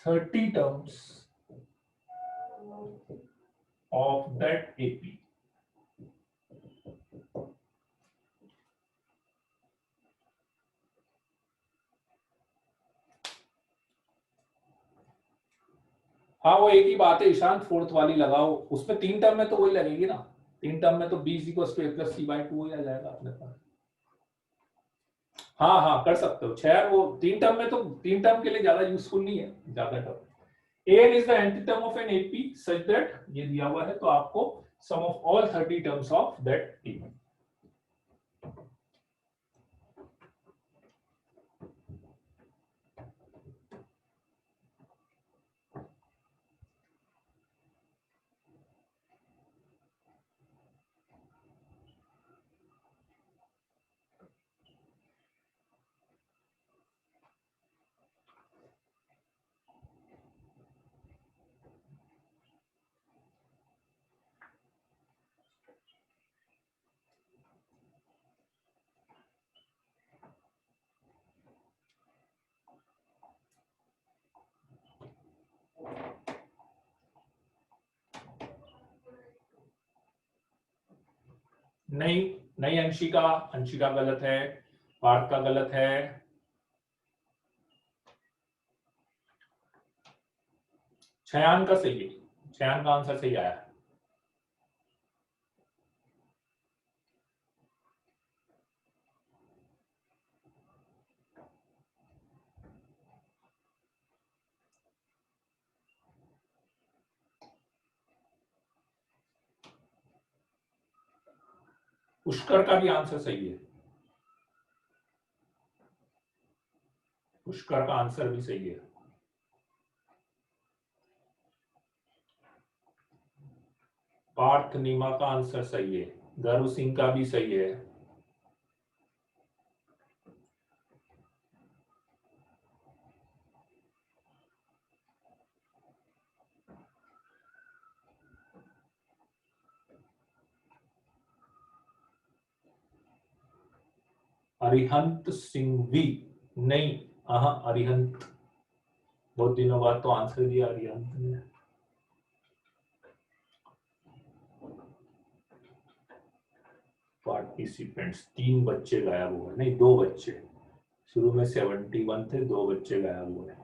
30 terms of that AP. हाँ वो एक ही बात है ईशान, फोर्थ वाली लगाओ, उसमें 3 टर्म में तो वही लगेगी ना, 3 टर्म में तो b = a + c/2 हो जाएगा अपने पास। हाँ हाँ कर सकते हो 6, वो 3 टर्म में तो 3 टर्म के लिए ज्यादा यूजफुल नहीं है, ज्यादा term. an is the nth term of an AP such that, ये दिया हुआ है तो आपको sum of all 30 terms of that AP। नहीं नहीं अंशिका, अंशिका गलत है, पार्थ का गलत है। छयान का सही है, छयान का आंसर सही आया है। पुष्कर का भी आंसर सही है, पुष्कर का आंसर भी सही है। पार्थ नीमा का आंसर सही है, गरु सिंह का भी सही है। अरिहंत सिंह भी नहीं, हाँ अरिहंत, बहुत दिनों बाद तो आंसर दिया अरिहंत ने। पार्टिसिपेंट्स 3 बच्चे गायब हुए, नहीं 2 बच्चे, शुरू में 71 थे, 2 बच्चे गायब हुए।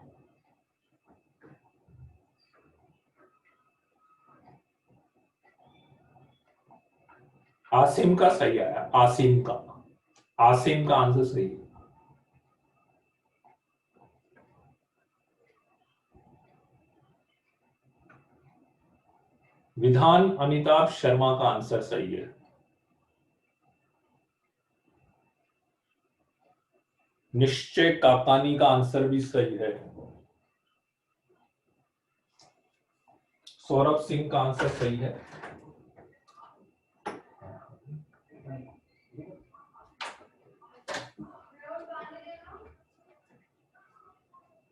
आसिम का सही आया, आसिम का, आसिम का आंसर सही है। विधान अमिताभ शर्मा का आंसर सही है। निश्चय काकानी का आंसर भी सही है। सौरभ सिंह का आंसर सही है।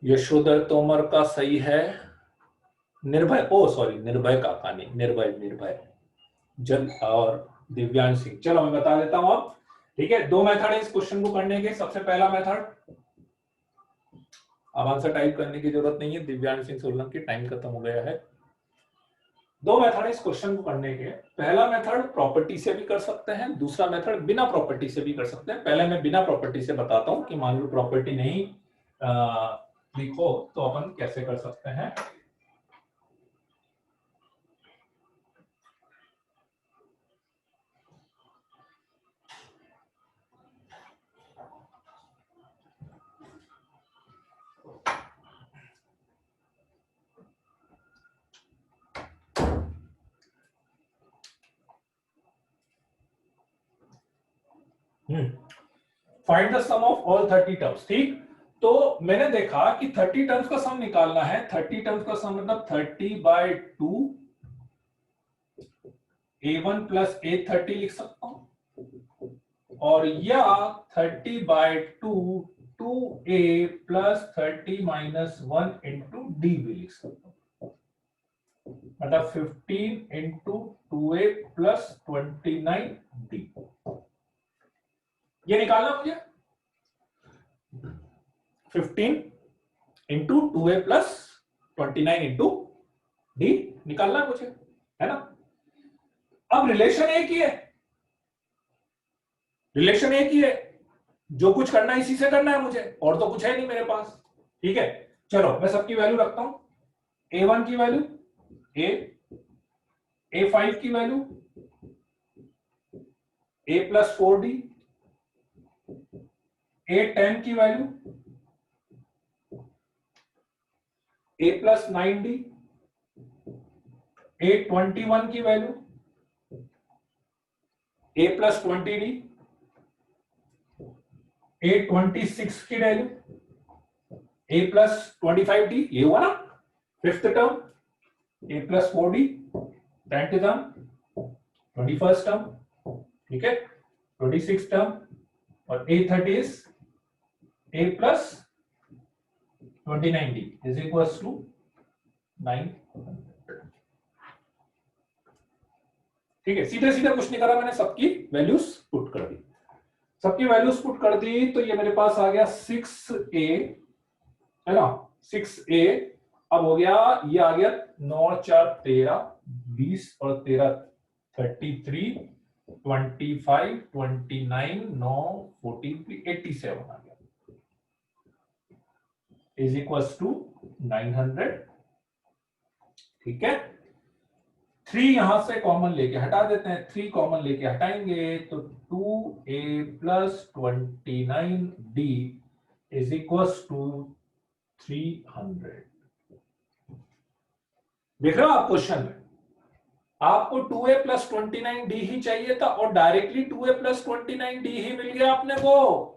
यशोधर तोमर का सही है। निर्भय, ओ सॉरी निर्भय काका नहीं, निर्भय, निर्भय जल और दिव्यांश सिंह। चलो मैं बता देता हूं अब, ठीक है। 2 मेथड है इस क्वेश्चन को करने के। सबसे पहला मेथड, अब आंसर टाइप करने की जरूरत नहीं है, दिव्यांश सिंह सोलंकी, टाइम खत्म हो गया है। 2 मेथड है इस क्वेश्चन को करने के। पहला मेथड प्रॉपर्टी से भी कर सकते हैं, दूसरा मेथड बिना प्रॉपर्टी से भी कर सकते हैं। पहले मैं बिना प्रॉपर्टी से बताता हूं कि मान लो प्रॉपर्टी नहीं लिखो तो अपन कैसे कर सकते हैं। Find the sum of all 30 terms, ठीक। तो मैंने देखा कि 30 टर्म्स का सम निकालना है। 30 टर्म्स का सम मतलब 30/2 a1 + a30 लिख सकता हूं, और या 30/2 2a + 30 - 1 × d भी लिख सकता हूं, मतलब 15 × 2a + 29d। ये निकालना मुझे 15 × 2a + 29 × d निकालना मुझे, है ना। अब रिलेशन एक ही है, रिलेशन एक ही है, जो कुछ करना है इसी से करना है मुझे, और तो कुछ है नहीं मेरे पास। ठीक है, चलो मैं सबकी वैल्यू रखता हूं। A1 की वैल्यू A5 की वैल्यू A+4D, A10 की वैल्यू A+9D, A21 की वैल्यू A+20D, A26 की वैल्यू A+25D, ये हुआ ना fifth term, A+4D 10th term, 21st term, ठीक है, 26th टर्म, और A30 is A+29D is equals to 900। ठीक है, सीधे सीधे कुछ नहीं करा मैंने, सबकी वैल्यूज पुट कर दी, सबकी वैल्यूज पुट कर दी, तो ये मेरे पास आ गया 6A, है ना, 6A। अब हो गया, ये आ गया 9 4 13, 20 और 13 33, 25 29, 9 43, 87 आ गया, इज इक्वल्स टू 900। ठीक है, 3 यहां से कॉमन लेके हटा देते हैं, 3 कॉमन लेके हटाएंगे तो 2A+29D इज इक्वल्स टू 300। देख रहे हो आप क्वेश्चन में, आपको 2A+29D ही चाहिए था और डायरेक्टली 2A+29D ही मिल गया अपने को,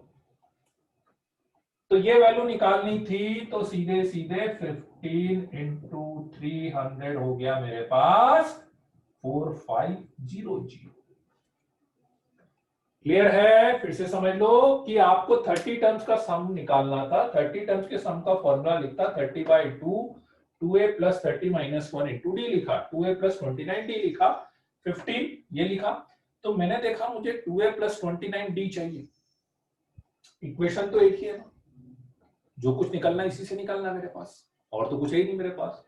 तो ये वैल्यू निकालनी थी, तो सीधे सीधे 15 इंटू 300 हो गया मेरे पास 4500। क्लियर है? फिर से समझ लो कि आपको 30 टर्म्स का सम निकालना था, 30 टर्म्स के सम का फॉर्मूला लिखता 30/2, 2A+30 - 1 इंटू डी लिखा, 2A+29D लिखा, 15 ये लिखा, तो मैंने देखा मुझे 2A+29D चाहिए, इक्वेशन तो एक ही है ना, जो कुछ निकलना इसी से निकलना मेरे पास, और तो कुछ है ही नहीं मेरे पास।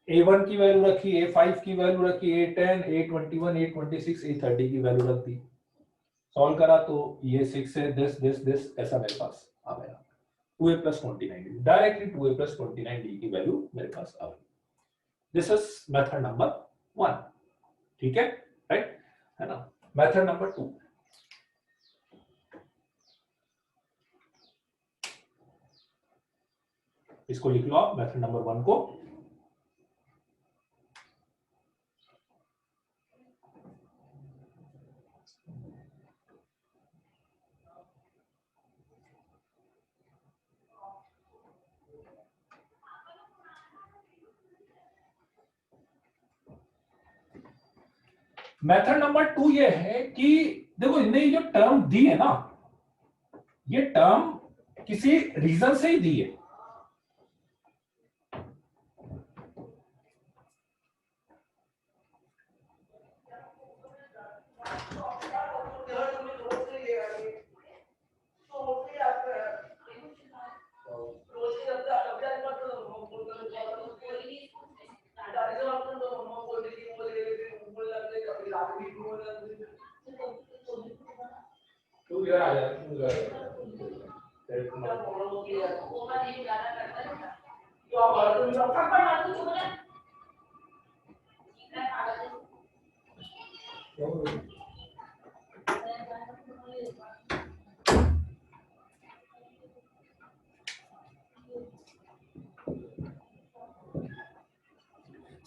A1 की वैल्यू रखी, A5 की वैल्यू रखी, A10, A21, A26, A30 की वैल्यू रख दी, सॉल्व करा तो ये 6 है, दिस ऐसा मेरे पास आ गया 2A+29D, डायरेक्टली 2A+29D की वैल्यू मेरे पास आ गई। This is method number 1। ठीक है, राइट, है ना। मेथड नंबर 2, इसको लिख लो आप, मेथड नंबर 1 को। मेथड नंबर 2 ये है कि देखो इन्हें जो टर्म दी है ना, ये टर्म किसी रीजन से ही दी है,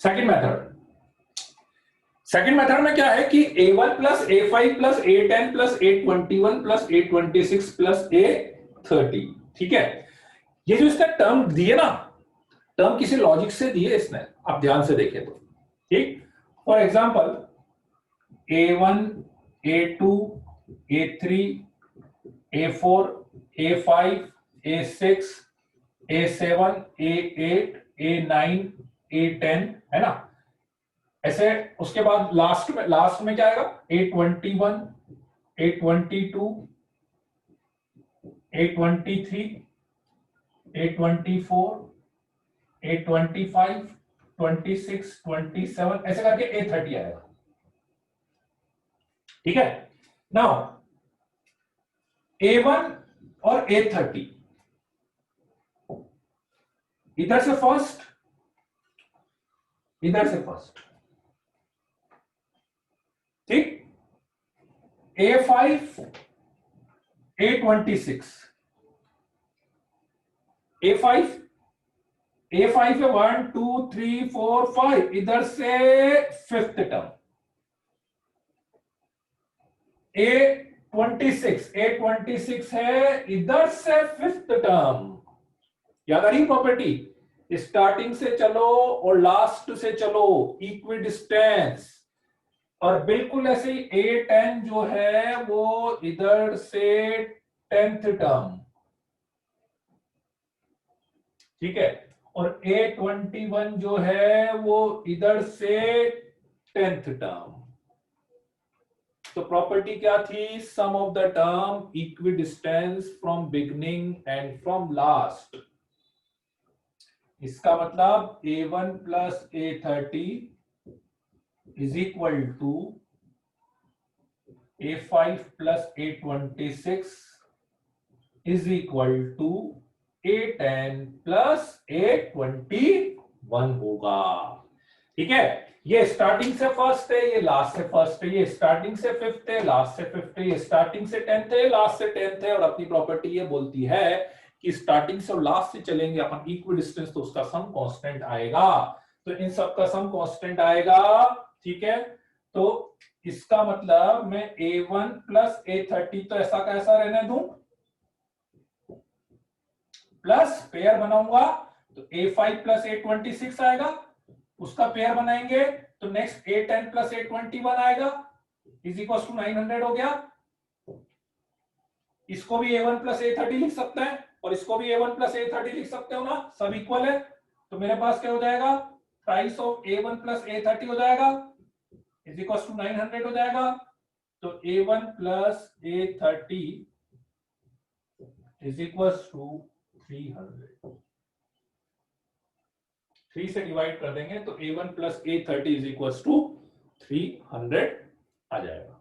सेकंड मेथड, सेकंड मेथड में क्या है कि A1 plus A5 plus A10 plus A21 plus A26 plus A30, ठीक है, ये जो इसका टर्म दिए ना, टर्म किसी लॉजिक से दिए इसने, आप ध्यान से देखें तो, ठीक। For example A1, A2, A3, A4, A5, A6, A7, A8, A9, A10, है ना, ऐसे। उसके बाद लास्ट में क्या आएगा, A21, A22, A23, A24, A25, 26, 27, ऐसे करके A30 आएगा। ठीक है। नाउ A1 और A30, इधर से फर्स्ट, इधर से फर्स्ट, ठीक। A5 A26, A5 A5 है 1 2 3 4 5, इधर से फिफ्थ टर्म। A26 है इधर से फिफ्थ टर्म। याद आ रही प्रॉपर्टी, स्टार्टिंग से चलो और लास्ट से चलो, इक्वी डिस्टेंस। और बिल्कुल ऐसे ही A10 जो है वो इधर से 10th टर्म, ठीक है। और A21 जो है वो इधर से 10th टर्म। तो प्रॉपर्टी क्या थी, sum of the term equidistance from beginning and from last. इसका मतलब A1 plus A30 is equal to A5 plus A26 is equal to A10 plus A21 होगा, ठीक है। ये स्टार्टिंग से फर्स्ट है, ये लास्ट से फर्स्ट है, ये स्टार्टिंग से फिफ्थ है, लास्ट से फिफ्थ है, ये स्टार्टिंग से 10th है, लास्ट से 10th है। और अपनी प्रॉपर्टी ये बोलती है कि स्टार्टिंग से और लास्ट से चलेंगे अपन इक्वी डिस्टेंस, तो उसका सम कांस्टेंट आएगा। तो इन सब का सम कांस्टेंट आएगा, ठीक है। तो इसका मतलब मैं A1 प्लस A30 तो ऐसा कैसा रहने दूं, प्लस पेयर बनाऊंगा तो A5 प्लस A26 आएगा, उसका पेयर बनाएंगे तो नेक्स्ट A10 प्लस A21 आएगा, इज इक्वल टू 900 हो गया। इसको भी A1 प्लस A30 लिख सकते हैं और इसको भी A1 प्लस A30 लिख सकते हो ना, सब इक्वल है। तो मेरे पास क्या हो जाएगा, price of A1 plus A30 हो जाएगा, इज इक्वल टू 900 हो जाएगा। तो A1 plus A30 is equal to 300। 3 से डिवाइड कर देंगे तो A1 plus A30 is equal to 300 आ जाएगा,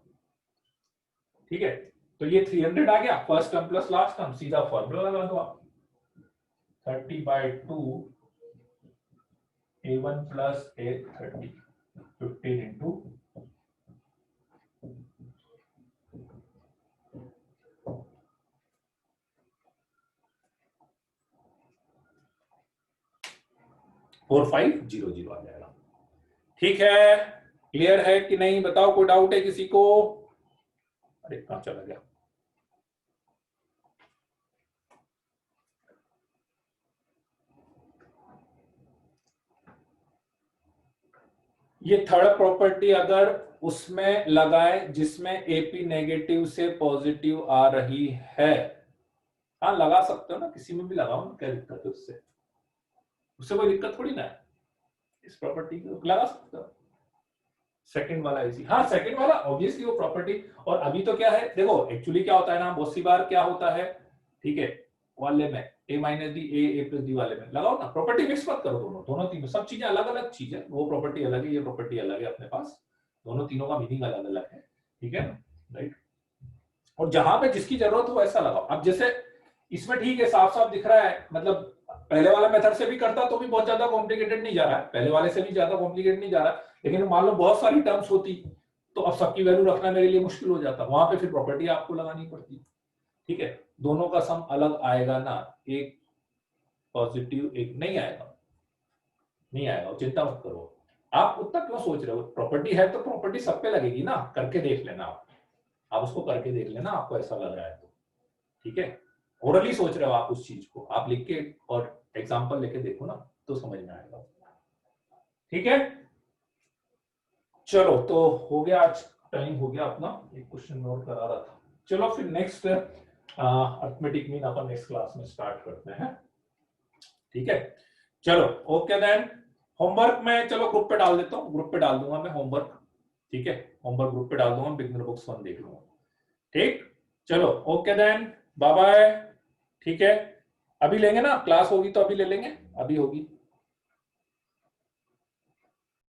ठीक है। तो ये 300 आ गया, first term plus last term, सीधा फॉर्मूला लगा दो आप, 30/2 A1 प्लस A30, 15 इंटू 4500 आ जाएगा, ठीक है। क्लियर है कि नहीं, बताओ, कोई डाउट है किसी को? अरे कहां चला गया, ये थर्ड प्रॉपर्टी अगर उसमें लगाए जिसमें एपी नेगेटिव से पॉजिटिव आ रही है, हाँ लगा सकते हो ना, किसी में भी लगाओ ना, क्या दिक्कत है उससे, उससे कोई दिक्कत थोड़ी ना है, इस प्रॉपर्टी को लगा सकते हो। सेकंड वाला इजी, हाँ सेकंड वाला ऑब्वियसली वो प्रॉपर्टी। और अभी तो क्या है, देखो एक्चुअली क्या होता है ना, बहुत सी बार क्या होता है, ठीक है, वाले में a minus D A plus D वाले में लगाओ ना, प्रॉपर्टी मिक्स मत करो, दोनों दोनों तीनों सब चीजें अलग अलग चीज है, वो प्रॉपर्टी अलग है, ये प्रॉपर्टी अलग है, अपने पास दोनों तीनों का मीनिंग अलग अलग है, ठीक है, राइट। और जहां पे जिसकी जरूरत हो वैसा लगाओ। अब जैसे इसमें ठीक है, साफ साफ दिख रहा है, मतलब पहले वाले मेथड से भी करता तो भी बहुत ज्यादा कॉम्प्लिकेटेड नहीं जा रहा है, पहले वाले से भी ज्यादा कॉम्प्लिकेटेड नहीं जा रहा है, लेकिन मान लो बहुत सारी टर्म्स होती तो अब सबकी वैल्यू रखना मेरे लिए मुश्किल हो जाता, वहां पे फिर प्रॉपर्टी आपको लगानी पड़ती, ठीक है। दोनों का सम अलग आएगा ना, एक पॉजिटिव एक नहीं आएगा, नहीं आएगा, चिंता मत करो। आप उतना क्यों सोच रहे हो, प्रॉपर्टी है तो प्रॉपर्टी सब पे लगेगी ना, करके देख लेना आप उसको करके देख लेना, आपको ऐसा लग रहा है तो, ठीक है। ओरली सोच रहे हो आप उस चीज को, आप लिख के और एग्जांपल लेके देखो ना, तो समझ में आएगा, ठीक है। चलो तो हो गया, आज टाइम हो गया अपना, एक क्वेश्चन नोट करा रहा था। चलो फिर नेक्स्ट अर्थमेटिक मीन अपन नेक्स्ट क्लास में स्टार्ट करते हैं, ठीक है। चलो ओके देन, होमवर्क में चलो ग्रुप पे डाल देता हूँ, ग्रुप पे डाल दूंगा मैं होमवर्क, ठीक है, होमवर्क ग्रुप पे डाल दूंगा, बिगनर बुक्स 1 देख लूंगा, ठीक। चलो ओके देन, बाय बाय, ठीक है। अभी लेंगे ना, क्लास होगी तो अभी ले लेंगे, अभी होगी।